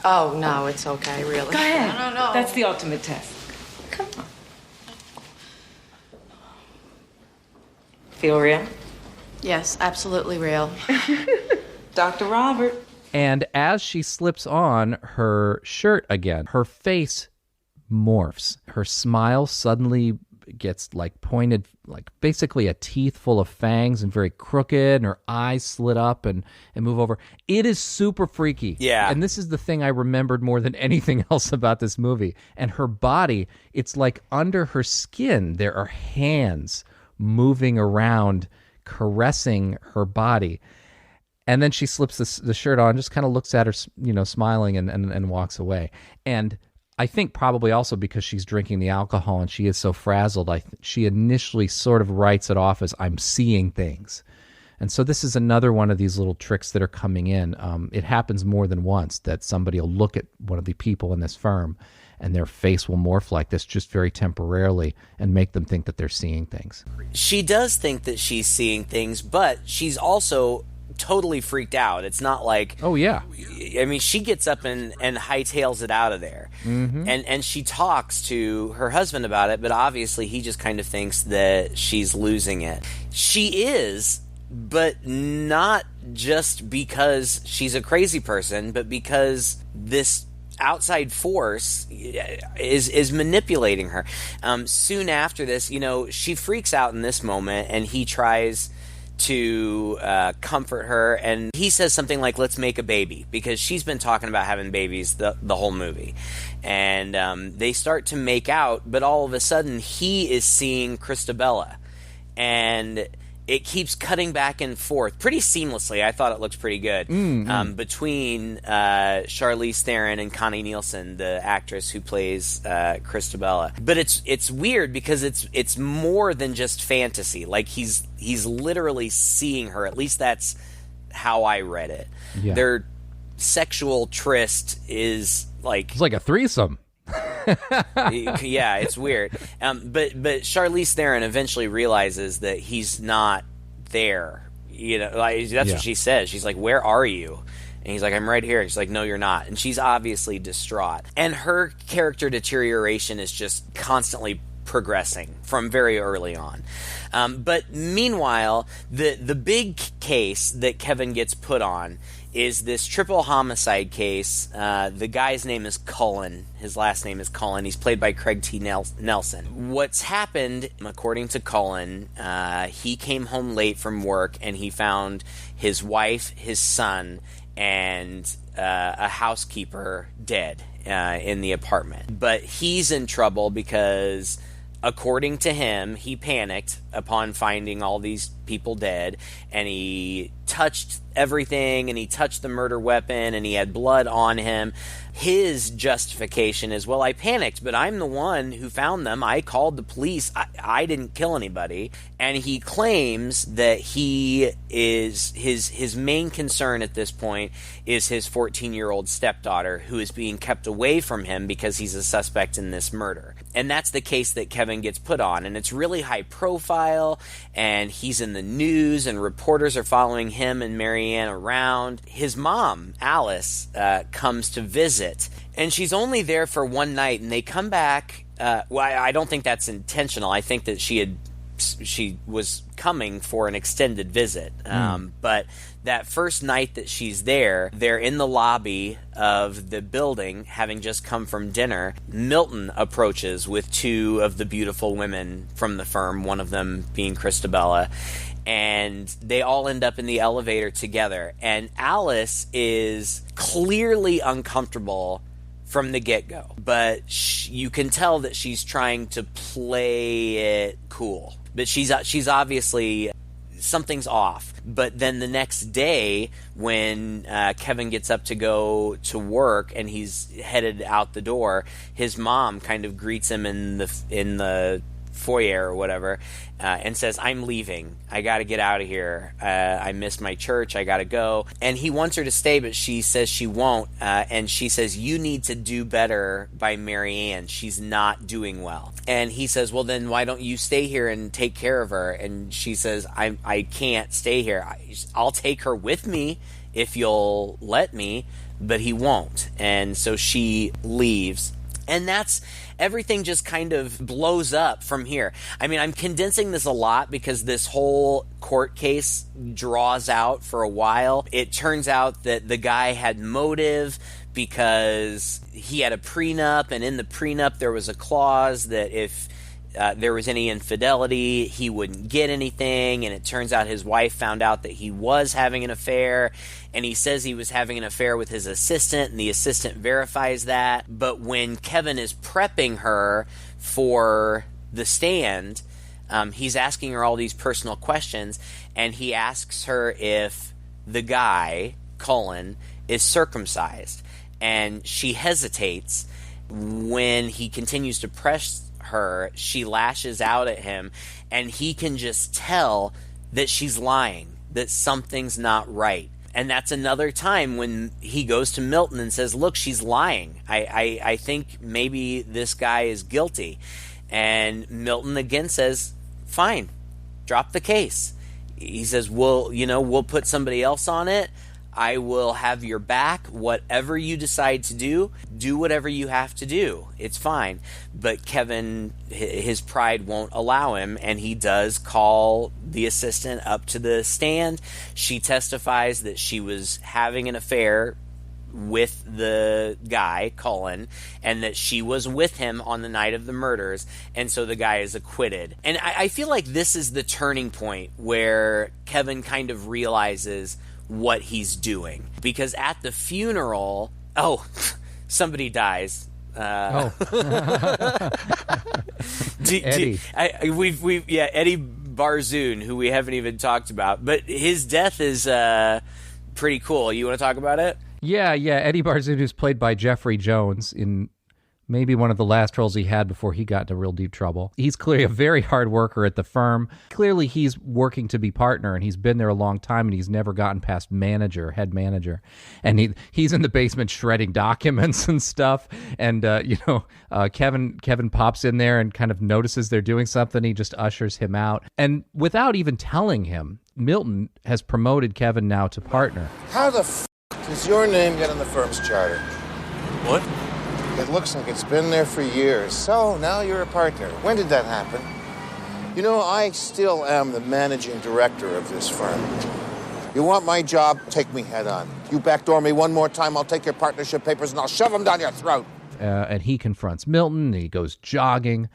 Speaker 6: Oh, no, it's okay, really.
Speaker 4: Go ahead.
Speaker 6: No.
Speaker 4: That's the ultimate test. Come on. Feel real?
Speaker 6: Yes, absolutely real.
Speaker 4: Dr. Robert.
Speaker 1: And as she slips on her shirt again, her face morphs. Her smile suddenly gets like pointed, like basically a teeth full of fangs and very crooked, and her eyes slit up and move over. It is super freaky.
Speaker 2: Yeah.
Speaker 1: And this is the thing I remembered more than anything else about this movie. And her body, it's like under her skin, there are hands moving around, caressing her body. And then she slips the shirt on, just kind of looks at her, smiling and walks away. And I think probably also because she's drinking the alcohol and she is so frazzled, she initially sort of writes it off as, I'm seeing things. And so this is another one of these little tricks that are coming in. It happens more than once that somebody will look at one of the people in this firm and their face will morph like this just very temporarily and make them think that they're seeing things.
Speaker 2: She does think that she's seeing things, but she's also totally freaked out. It's not like,
Speaker 1: oh yeah,
Speaker 2: I mean, she gets up and hightails it out of there. Mm-hmm. And she talks to her husband about it, but obviously he just kind of thinks that she's losing it. She is, but not just because she's a crazy person, but because this outside force is manipulating her. Soon after this, she freaks out in this moment, and he tries to comfort her, and he says something like, let's make a baby, because she's been talking about having babies the whole movie. And they start to make out, but all of a sudden he is seeing Christabella, and it keeps cutting back and forth pretty seamlessly. I thought it looked pretty good. Between Charlize Theron and Connie Nielsen, the actress who plays Christabella. But it's weird because it's more than just fantasy. Like he's literally seeing her. At least that's how I read it. Yeah. Their sexual tryst is like,
Speaker 1: it's like a threesome.
Speaker 2: Yeah, it's weird. But Charlize Theron eventually realizes that he's not there. That's what she says. She's like, "Where are you?" And he's like, "I'm right here." She's like, "No, you're not." And she's obviously distraught. And her character deterioration is just constantly progressing from very early on. But meanwhile, the big case that Kevin gets put on is this triple homicide case. The guy's name is Cullen. His last name is Cullen. He's played by Craig T. Nelson. What's happened, according to Cullen, he came home late from work and he found his wife, his son, and a housekeeper dead in the apartment. But he's in trouble because, according to him, he panicked upon finding all these people dead, and he touched everything and he touched the murder weapon and he had blood on him. His justification is, well, I panicked, but I'm the one who found them. I called the police. I didn't kill anybody. And he claims that he is his main concern at this point is his 14-year-old stepdaughter, who is being kept away from him because he's a suspect in this murder. And that's the case that Kevin gets put on. And it's really high profile, and he's in the news, and reporters are following him and Marianne around. His mom, Alice, comes to visit, and she's only there for one night, and they come back. Well, I don't think that's intentional. I think that she was coming for an extended visit. But that first night that she's there, they're in the lobby of the building, having just come from dinner. Milton approaches with two of the beautiful women from the firm, one of them being Christabella, and they all end up in the elevator together. And Alice is clearly uncomfortable from the get-go, but you can tell that she's trying to play it cool. But she's obviously, something's off. But then the next day, when Kevin gets up to go to work and he's headed out the door, his mom kind of greets him in the foyer or whatever, and says, I'm leaving. I got to get out of here. I missed my church. I got to go. And he wants her to stay, but she says she won't. And she says, you need to do better by Marianne. She's not doing well. And he says, well, then why don't you stay here and take care of her? And she says, I can't stay here. I'll take her with me if you'll let me, but he won't. And so she leaves. And that's everything just kind of blows up from here. I mean, I'm condensing this a lot because this whole court case draws out for a while. It turns out that the guy had motive because he had a prenup, and in the prenup there was a clause that if there was any infidelity, he wouldn't get anything. And it turns out his wife found out that he was having an affair, and he says he was having an affair with his assistant, and the assistant verifies that. But when Kevin is prepping her for the stand, he's asking her all these personal questions, and he asks her if the guy, Cullen, is circumcised. And she hesitates. When he continues to press her, she lashes out at him, and he can just tell that she's lying, that something's not right. And that's another time when he goes to Milton and says, look, she's lying. I think maybe this guy is guilty. And Milton again says, fine, drop the case. He says, well, we'll put somebody else on it. I will have your back. Whatever you decide to do whatever you have to do. It's fine. But Kevin, his pride won't allow him, and he does call the assistant up to the stand. She testifies that she was having an affair with the guy, Cullen, and that she was with him on the night of the murders, and so the guy is acquitted. And I feel like this is the turning point where Kevin kind of realizes what he's doing, because at the funeral, somebody dies. Eddie. Eddie Barzoon, who we haven't even talked about, but his death is pretty cool. You want to talk about it?
Speaker 1: Yeah, Eddie Barzoon, who's played by Jeffrey Jones in maybe one of the last roles he had before he got into real deep trouble. He's clearly a very hard worker at the firm. Clearly he's working to be partner, and he's been there a long time, and he's never gotten past head manager. And he's in the basement shredding documents and stuff. And, Kevin pops in there and kind of notices they're doing something. He just ushers him out. And without even telling him, Milton has promoted Kevin now to partner.
Speaker 7: How the does your name get on the firm's charter?
Speaker 3: What?
Speaker 7: It looks like it's been there for years. So now you're a partner. When did that happen? I still am the managing director of this firm. You want my job? Take me head on. You backdoor me one more time, I'll take your partnership papers and I'll shove them down your throat.
Speaker 1: And he confronts Milton, and he goes jogging.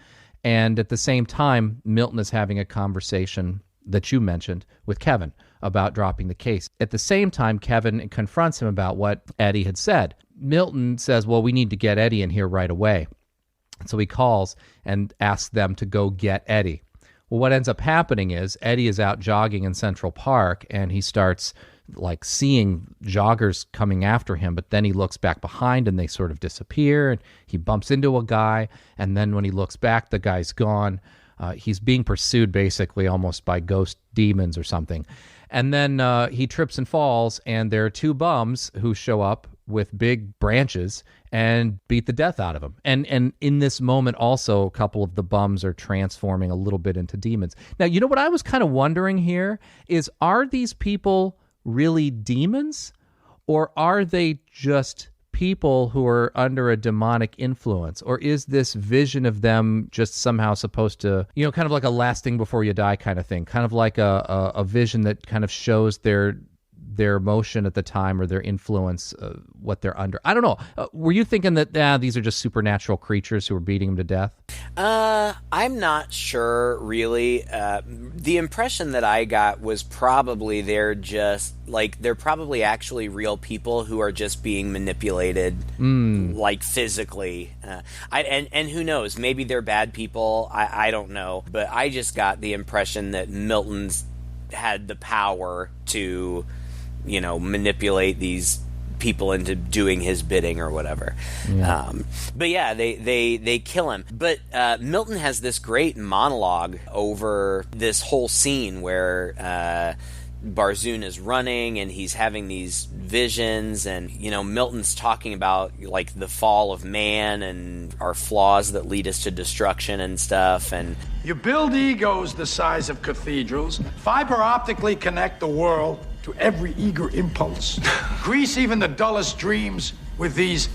Speaker 1: And at the same time, Milton is having a conversation that you mentioned with Kevin about dropping the case. At the same time, Kevin confronts him about what Eddie had said. Milton says, well, we need to get Eddie in here right away. So he calls and asks them to go get Eddie. Well, what ends up happening is Eddie is out jogging in Central Park, and he starts like seeing joggers coming after him, but then he looks back behind and they sort of disappear, and he bumps into a guy, and then when he looks back, the guy's gone. He's being pursued basically almost by ghost demons or something. And then he trips and falls, and there are two bums who show up with big branches and beat the death out of him. And in this moment also, a couple of the bums are transforming a little bit into demons. Now, you know what I was kind of wondering here is, are these people really demons, or are they just people who are under a demonic influence? Or is this vision of them just somehow supposed to, you know, kind of like a last thing before you die kind of thing, kind of like a vision that kind of shows their emotion at the time, or their influence, what they're under? I don't know. Were you thinking that these are just supernatural creatures who are beating him to death?
Speaker 2: I'm not sure, really. The impression that I got was probably they're probably actually real people who are just being manipulated, like physically. And who knows? Maybe they're bad people. I don't know. But I just got the impression that Milton's had the power to, you know, manipulate these people into doing his bidding or whatever. Yeah. But yeah, they kill him. But Milton has this great monologue over this whole scene where Barzoon is running and he's having these visions, and, you know, Milton's talking about like the fall of man and our flaws that lead us to destruction and stuff. And
Speaker 5: You build egos the size of cathedrals, fiber optically connect the world to every eager impulse, grease even the dullest dreams with these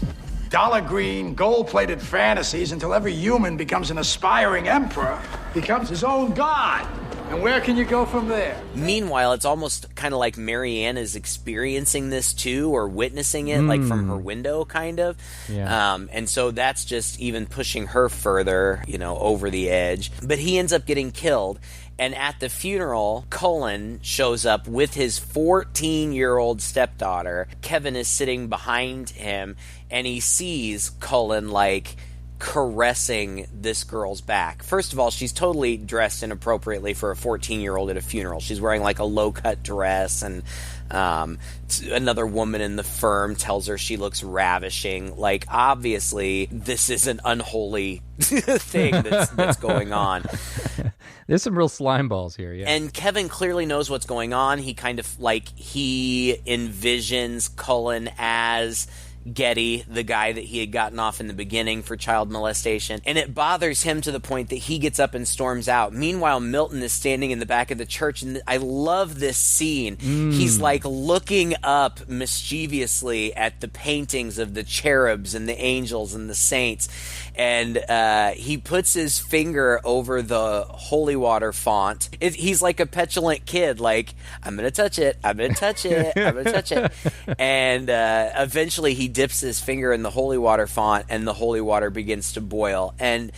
Speaker 5: dollar green, gold-plated fantasies until every human becomes an aspiring emperor, becomes his own god. And where can you go from there?
Speaker 2: Meanwhile, it's almost kind of like Marianne is experiencing this too, or witnessing it, like from her window, kind of.
Speaker 1: Yeah.
Speaker 2: And so that's just even pushing her further, you know, over the edge. But he ends up getting killed. And at the funeral, Cullen shows up with his 14-year-old stepdaughter. Kevin is sitting behind him, and he sees Cullen, like, caressing this girl's back. First of all, she's totally dressed inappropriately for a 14-year-old at a funeral. She's wearing like a low-cut dress, and another woman in the firm tells her she looks ravishing. Like, obviously, this is an unholy thing that's going on.
Speaker 1: There's some real slime balls here, yeah.
Speaker 2: And Kevin clearly knows what's going on. He kind of, like, he envisions Cullen as Getty, the guy that he had gotten off in the beginning for child molestation, and it bothers him to the point that he gets up and storms out. Meanwhile, Milton is standing in the back of the church, and I love this scene. He's like looking up mischievously at the paintings of the cherubs and the angels and the saints, and he puts his finger over the holy water font. He's like a petulant kid, like, I'm gonna touch it, I'm gonna touch it, I'm gonna touch it. And eventually he dips his finger in the holy water font, and the holy water begins to boil. And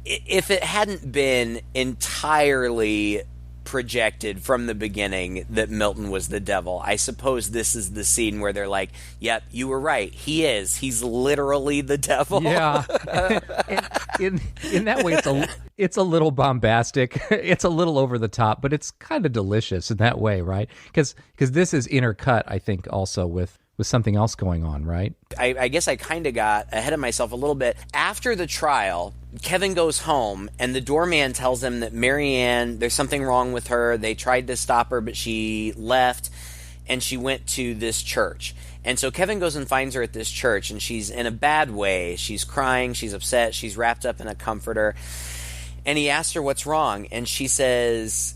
Speaker 2: if it hadn't been entirely projected from the beginning that Milton was the devil, I suppose this is the scene where they're like, yep, you were right, he's literally the devil.
Speaker 1: Yeah. in that way, it's a little bombastic, it's a little over the top, but it's kind of delicious in that way, right? Because this is intercut, I think, also with something else going on, right?
Speaker 2: I guess I kind of got ahead of myself a little bit. After the trial, Kevin goes home, and the doorman tells him that Marianne, there's something wrong with her. They tried to stop her, but she left, and she went to this church. And so Kevin goes and finds her at this church, and she's in a bad way. She's crying, she's upset, she's wrapped up in a comforter. And he asks her what's wrong, and she says,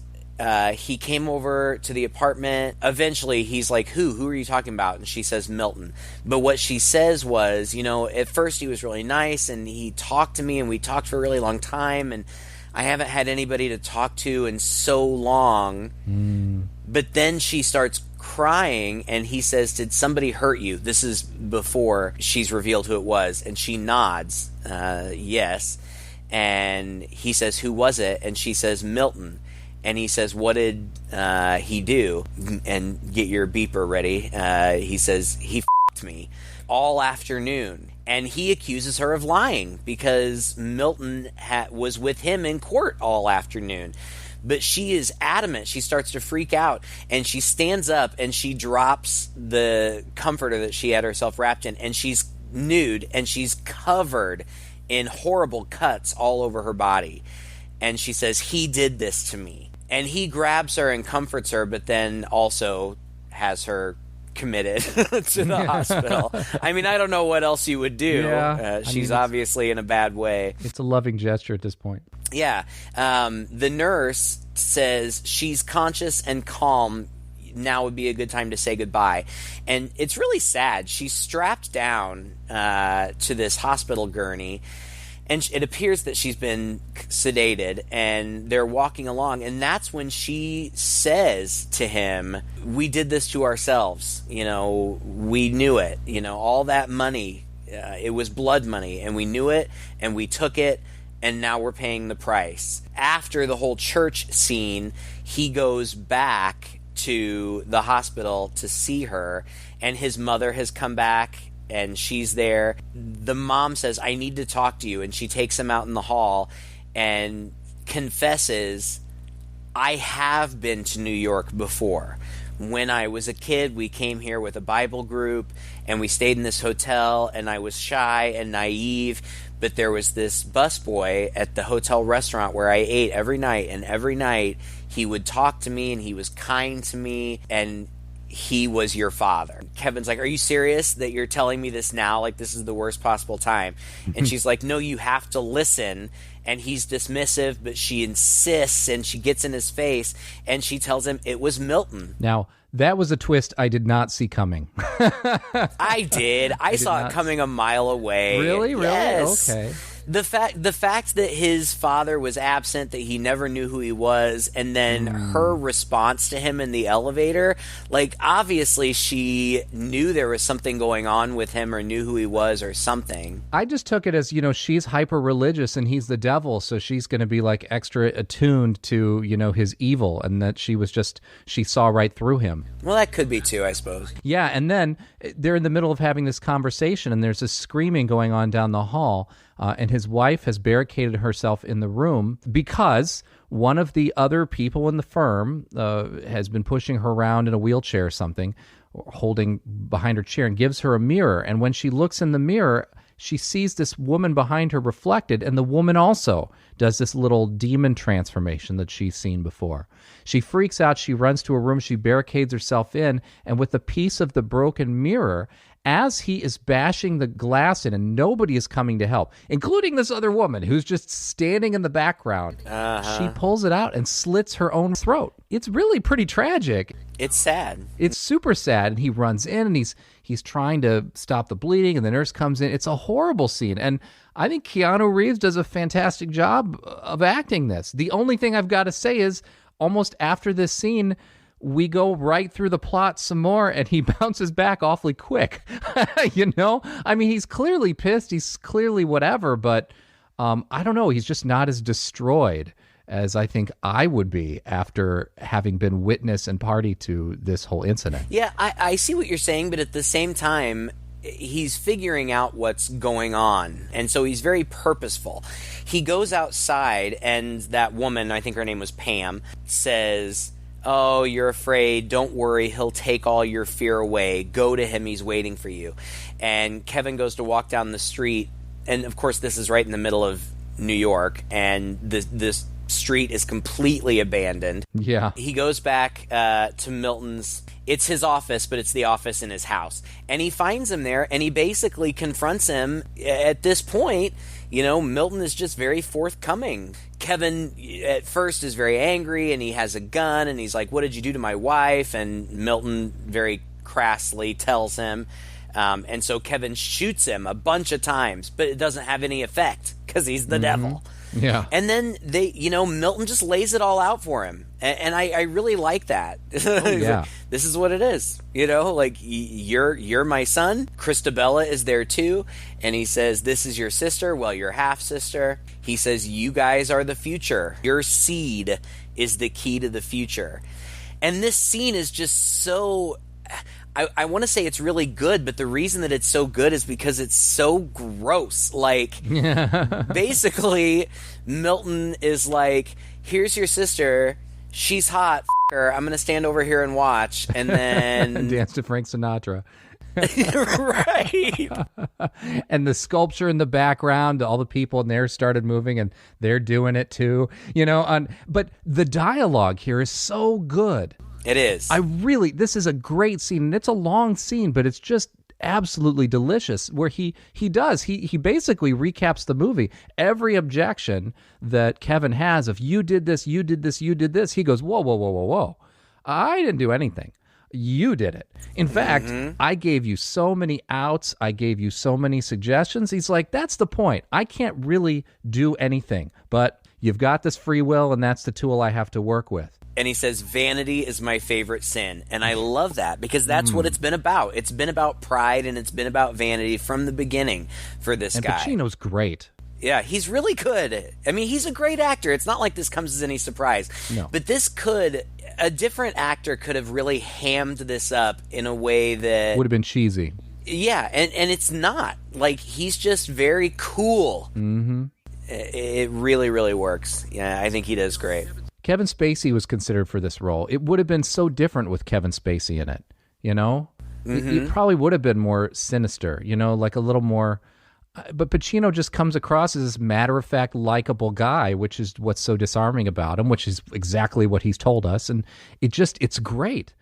Speaker 2: he came over to the apartment. Eventually, he's like, Who are you talking about? And she says, Milton. But what she says was, you know, at first he was really nice, and he talked to me, and we talked for a really long time, and I haven't had anybody to talk to in so long. But then she starts crying, and he says, did somebody hurt you? This is before she's revealed who it was. And she nods, yes. And he says, who was it? And she says, Milton. And he says, what did he do? And get your beeper ready. He says, he f***ed me all afternoon. And he accuses her of lying because Milton was with him in court all afternoon. But she is adamant. She starts to freak out, and she stands up and she drops the comforter that she had herself wrapped in, and she's nude and she's covered in horrible cuts all over her body. And she says, "He did this to me." And he grabs her and comforts her, but then also has her committed to the hospital. I mean, I don't know what else you would do.
Speaker 1: Yeah,
Speaker 2: she's obviously in a bad way.
Speaker 1: It's a loving gesture at this point.
Speaker 2: Yeah. The nurse says she's conscious and calm. Now would be a good time to say goodbye. And it's really sad. She's strapped down to this hospital gurney, and it appears that she's been sedated, and they're walking along, and that's when she says to him, "We did this to ourselves. You know, we knew it. You know, all that money, it was blood money, and we knew it, and we took it, and now we're paying the price." After the whole church scene, he goes back to the hospital to see her, and his mother has come back, and she's there. The mom says, "I need to talk to you," and she takes him out in the hall and confesses, "I have been to New York before. When I was a kid, we came here with a Bible group, and we stayed in this hotel, and I was shy and naive, but there was this busboy at the hotel restaurant where I ate every night, and every night he would talk to me, and he was kind to me, and he was your father." Kevin's like, "Are you serious that you're telling me this now? Like, this is the worst possible time." And she's like, "No, you have to listen." And he's dismissive, but she insists, and she gets in his face, and she tells him it was Milton.
Speaker 1: Now, that was a twist I did not see coming.
Speaker 2: I did. I saw it coming a mile away.
Speaker 1: Really?
Speaker 2: Yes.
Speaker 1: Okay.
Speaker 2: The fact that his father was absent, that he never knew who he was, and then her response to him in the elevator, like, obviously she knew there was something going on with him, or knew who he was, or something.
Speaker 1: I just took it as, you know, she's hyper-religious and he's the devil, so she's going to be, like, extra attuned to, you know, his evil, and that she saw right through him.
Speaker 2: Well, that could be too, I suppose.
Speaker 1: Yeah, and then they're in the middle of having this conversation, and there's this screaming going on down the hall, and his wife has barricaded herself in the room because one of the other people in the firm has been pushing her around in a wheelchair or something, or holding behind her chair, and gives her a mirror. And when she looks in the mirror, she sees this woman behind her reflected, and the woman also does this little demon transformation that she's seen before. She freaks out. She runs to a room. She barricades herself in, and with a piece of the broken mirror, as he is bashing the glass in and nobody is coming to help, including this other woman who's just standing in the background, she pulls it out and slits her own throat. It's really pretty tragic.
Speaker 2: It's sad.
Speaker 1: It's super sad. And he runs in and he's trying to stop the bleeding, and the nurse comes in. It's a horrible scene. And I think Keanu Reeves does a fantastic job of acting this. The only thing I've got to say is, almost after this scene, we go right through the plot some more, and he bounces back awfully quick. You know? I mean, he's clearly pissed. He's clearly whatever, but I don't know. He's just not as destroyed as I think I would be after having been witness and party to this whole incident.
Speaker 2: Yeah, I see what you're saying, but at the same time, he's figuring out what's going on, and so he's very purposeful. He goes outside, and that woman, I think her name was Pam, says, "Oh, you're afraid. Don't worry. He'll take all your fear away. Go to him. He's waiting for you." And Kevin goes to walk down the street, and of course this is right in the middle of New York, and this street is completely abandoned.
Speaker 1: Yeah.
Speaker 2: He goes back to Milton's. It's his office, but it's the office in his house. And he finds him there, and he basically confronts him. At this point, you know, Milton is just very forthcoming. Kevin, at first, is very angry, and he has a gun, and he's like, "What did you do to my wife?" And Milton very crassly tells him. And so Kevin shoots him a bunch of times, but it doesn't have any effect because he's the devil.
Speaker 1: Yeah.
Speaker 2: And then Milton just lays it all out for him. And I really like that.
Speaker 1: Oh, yeah.
Speaker 2: Like, this is what it is. You know, like, you're my son. Christabella is there too. And he says, "This is your sister." Well, your half sister. He says, "You guys are the future. Your seed is the key to the future." And this scene is just so, I want to say it's really good, but the reason that it's so good is because it's so gross. Like, basically, Milton is like, here's your sister. She's hot. F her. I'm going to stand over here and watch. And then
Speaker 1: dance to Frank Sinatra.
Speaker 2: Right.
Speaker 1: And the sculpture in the background, all the people in there started moving and they're doing it too, but the dialogue here is so good.
Speaker 2: It is.
Speaker 1: This is a great scene, and it's a long scene, but it's just absolutely delicious, where he basically recaps the movie. Every objection that Kevin has, if you did this, you did this, you did this, he goes, whoa, whoa, whoa, whoa, whoa. I didn't do anything. You did it. In fact, I gave you so many outs. I gave you so many suggestions. He's like, that's the point. I can't really do anything, but you've got this free will, and that's the tool I have to work with.
Speaker 2: And he says, vanity is my favorite sin. And I love that, because that's what it's been about. It's been about pride, and it's been about vanity from the beginning for this guy.
Speaker 1: And Pacino's great.
Speaker 2: Yeah, he's really good. I mean, he's a great actor. It's not like this comes as any surprise.
Speaker 1: No.
Speaker 2: But a different actor could have really hammed this up in a way that
Speaker 1: would have been cheesy.
Speaker 2: Yeah, and it's not. Like, he's just very cool.
Speaker 1: Mm-hmm.
Speaker 2: It really, really works. Yeah, I think he does great.
Speaker 1: Kevin Spacey was considered for this role. It would have been so different with Kevin Spacey in it, It probably would have been more sinister, like a little more. But Pacino just comes across as this matter-of-fact, likable guy, which is what's so disarming about him, which is exactly what he's told us. And it's great.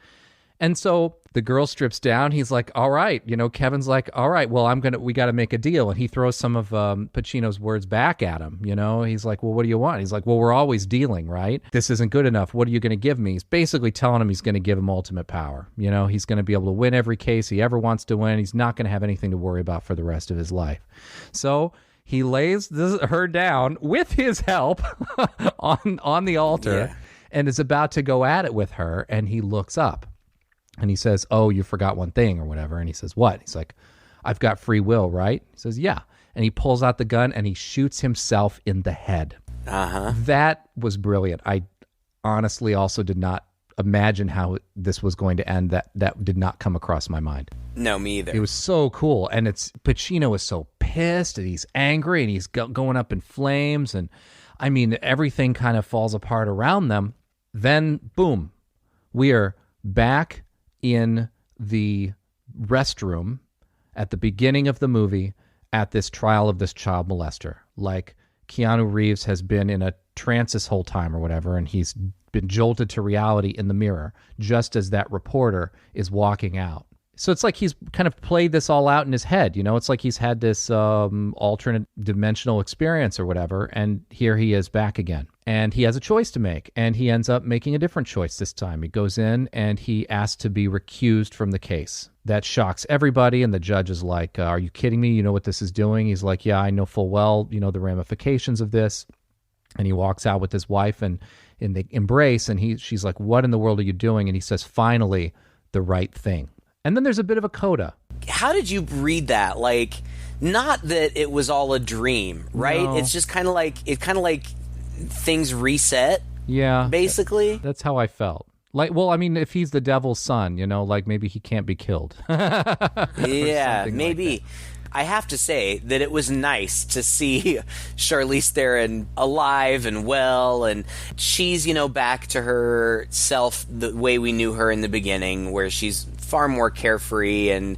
Speaker 1: And so the girl strips down. He's like, all right. Kevin's like, all right, well, we got to make a deal. And he throws some of Pacino's words back at him. He's like, well, what do you want? He's like, well, we're always dealing, right? This isn't good enough. What are you going to give me? He's basically telling him he's going to give him ultimate power. He's going to be able to win every case he ever wants to win. He's not going to have anything to worry about for the rest of his life. So he lays her down with his help on the altar and is about to go at it with her. And he looks up. And he says, oh, you forgot one thing or whatever. And he says, what? He's like, I've got free will, right? He says, yeah. And he pulls out the gun and he shoots himself in the head.
Speaker 2: Uh-huh.
Speaker 1: That was brilliant. I honestly also did not imagine how this was going to end. That did not come across my mind.
Speaker 2: No, me either.
Speaker 1: It was so cool. And Pacino is so pissed and he's angry and he's going up in flames. And I mean, everything kind of falls apart around them. Then, boom, we are back in the restroom at the beginning of the movie at this trial of this child molester. Like, Keanu Reeves has been in a trance this whole time or whatever, and he's been jolted to reality in the mirror just as that reporter is walking out. So it's like he's kind of played this all out in his head. It's like he's had this alternate dimensional experience or whatever, and here he is back again. And he has a choice to make, and he ends up making a different choice this time. He goes in and he asks to be recused from the case. That shocks everybody, and the judge is like, are you kidding me? You know what this is doing? He's like, yeah, I know full well, the ramifications of this. And he walks out with his wife, and they embrace, and she's like, what in the world are you doing? And he says, finally, the right thing. And then there's a bit of a coda.
Speaker 2: How did you read that? Like, not that it was all a dream, right?
Speaker 1: No.
Speaker 2: It's just kind of like things reset.
Speaker 1: Yeah.
Speaker 2: Basically.
Speaker 1: That's how I felt. Like, well, I mean, if he's the devil's son, like maybe he can't be killed.
Speaker 2: Yeah, maybe. Like I have to say that it was nice to see Charlize Theron alive and well, and she's, back to herself the way we knew her in the beginning, where she's far more carefree and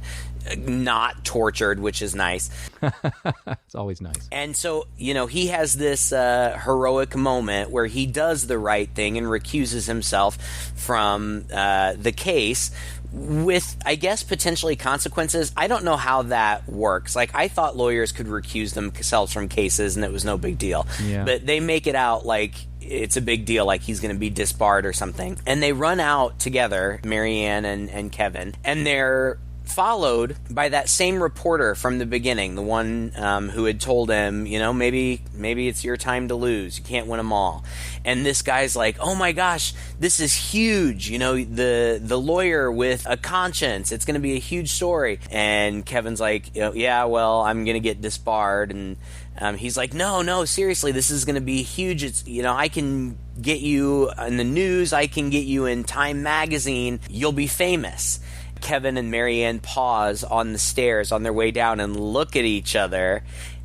Speaker 2: not tortured, which is nice.
Speaker 1: It's always nice.
Speaker 2: And so, he has this heroic moment where he does the right thing and recuses himself from the case, with, I guess, potentially consequences. I don't know how that works. Like, I thought lawyers could recuse themselves from cases and it was no big deal.
Speaker 1: Yeah.
Speaker 2: But they make it out like it's a big deal, like he's going to be disbarred or something. And they run out together, Marianne and Kevin, and they're followed by that same reporter from the beginning, the one who had told him, maybe it's your time to lose. You can't win them all. And this guy's like, oh my gosh, this is huge. The lawyer with a conscience. It's going to be a huge story. And Kevin's like, yeah, well, I'm going to get disbarred. And he's like, no, seriously, this is going to be huge. It's, I can get you in the news. I can get you in Time magazine. You'll be famous. Kevin and Marianne pause on the stairs on their way down and look at each other,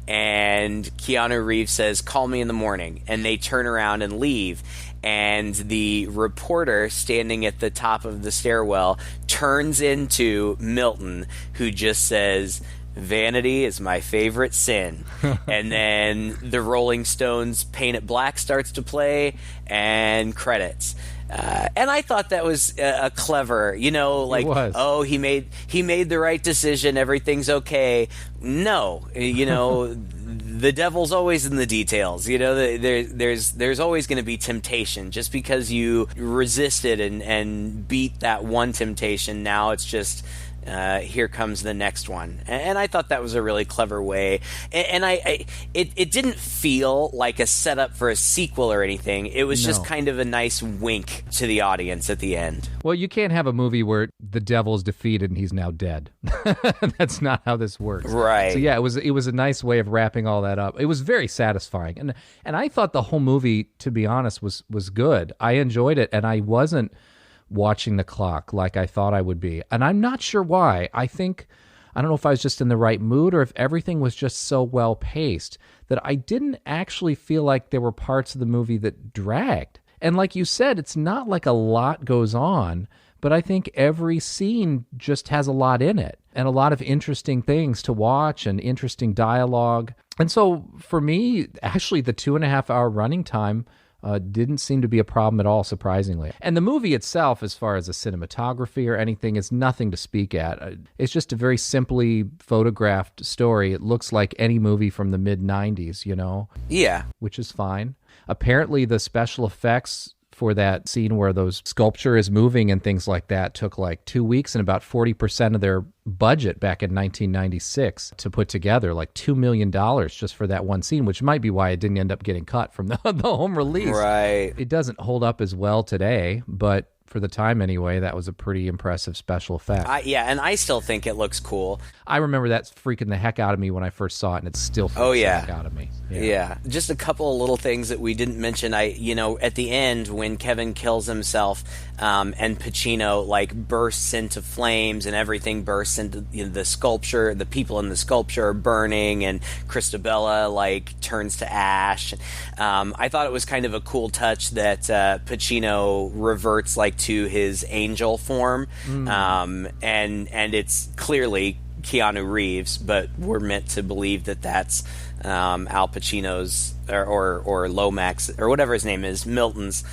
Speaker 2: and Keanu Reeves says, "Call me in the morning," and they turn around and leave. And the reporter standing at the top of the stairwell turns into Milton, who just says, "Vanity is my favorite sin." And then the Rolling Stones' Paint It Black starts to play, and credits. And I thought that was a clever, like, oh, he made the right decision, everything's okay. No, the devil's always in the details. There's always going to be temptation. Just because you resisted and beat that one temptation, now it's just here comes the next one. And I thought that was a really clever way. And it didn't feel like a setup for a sequel or anything. It was just kind of a nice wink to the audience at the end.
Speaker 1: Well, you can't have a movie where the devil's defeated and he's now dead. That's not how this works.
Speaker 2: Right.
Speaker 1: So yeah, it was a nice way of wrapping all that up. It was very satisfying. And I thought the whole movie, to be honest, was good. I enjoyed it, and I wasn't watching the clock like I thought I would be. And I'm not sure why. I don't know if I was just in the right mood or if everything was just so well paced that I didn't actually feel like there were parts of the movie that dragged. And like you said, it's not like a lot goes on, but I think every scene just has a lot in it and a lot of interesting things to watch and interesting dialogue. And so for me, actually the 2.5-hour running time didn't seem to be a problem at all, surprisingly. And the movie itself, as far as the cinematography or anything, is nothing to speak at. It's just a very simply photographed story. It looks like any movie from the mid-90s,
Speaker 2: Yeah.
Speaker 1: Which is fine. Apparently, the special effects for that scene where those sculpture is moving and things like that took like 2 weeks and about 40% of their budget back in 1996 to put together, like $2 million just for that one scene, which might be why it didn't end up getting cut from the home release.
Speaker 2: Right.
Speaker 1: It doesn't hold up as well today, but for the time anyway, that was a pretty impressive special effect.
Speaker 2: And I still think it looks cool.
Speaker 1: I remember that freaking the heck out of me when I first saw it, and it still freaks the heck out of me.
Speaker 2: Yeah. Just a couple of little things that we didn't mention. At the end when Kevin kills himself, and Pacino bursts into flames and everything bursts into the sculpture. The people in the sculpture are burning, and Christabella turns to ash. I thought it was kind of a cool touch that Pacino reverts to his angel form, and it's clearly Keanu Reeves, but we're meant to believe that that's Al Pacino's or Lomax or whatever his name is, Milton's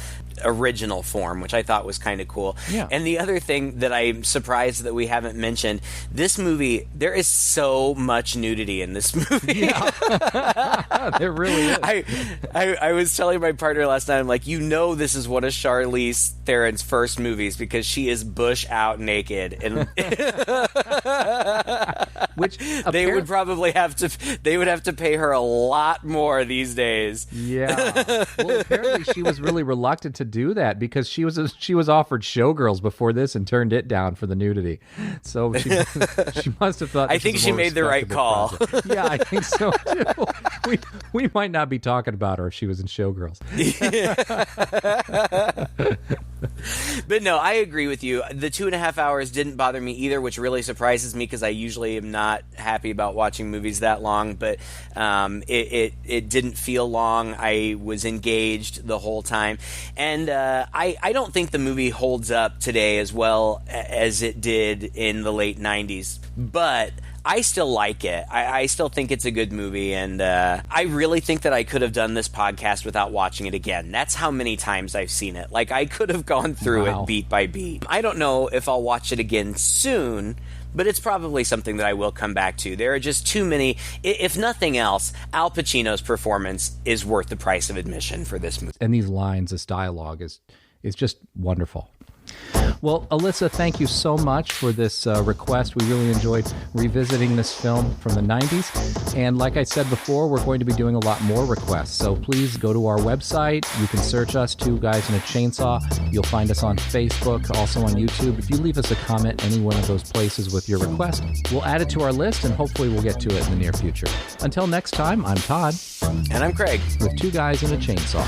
Speaker 2: original form, which I thought was kind of cool.
Speaker 1: Yeah.
Speaker 2: And the other thing that I'm surprised that we haven't mentioned, this movie, there is so much nudity in this movie.
Speaker 1: Yeah. There really is.
Speaker 2: I was telling my partner last night, I'm like, this is one of Charlize Theron's first movies because she is bush out naked, and
Speaker 1: which
Speaker 2: they would probably have to pay her a lot more these days.
Speaker 1: Yeah. Well, apparently she was really reluctant to do that because she was offered Showgirls before this and turned it down for the nudity. So she must have thought.
Speaker 2: I think she made the right call.
Speaker 1: Yeah, I think so too. We might not be talking about her if she was in Showgirls.
Speaker 2: But no, I agree with you. The 2.5 hours didn't bother me either, which really surprises me because I usually am not happy about watching movies that long. But it didn't feel long. I was engaged the whole time, and I don't think the movie holds up today as well as it did in the late 90s. But I still like it. I still think it's a good movie, and I really think that I could have done this podcast without watching it again. That's how many times I've seen it. I could have gone through it beat by beat. I don't know if I'll watch it again soon, but it's probably something that I will come back to. There are just too many. If nothing else, Al Pacino's performance is worth the price of admission for this movie.
Speaker 1: And these lines, this dialogue is just wonderful. Well, Alyssa, thank you so much for this request. We really enjoyed revisiting this film from the 90s. And like I said before, we're going to be doing a lot more requests. So please go to our website. You can search us, Two Guys and a Chainsaw. You'll find us on Facebook, also on YouTube. If you leave us a comment any one of those places with your request, we'll add it to our list, and hopefully we'll get to it in the near future. Until next time, I'm Todd.
Speaker 2: And I'm Craig.
Speaker 1: With Two Guys and a Chainsaw.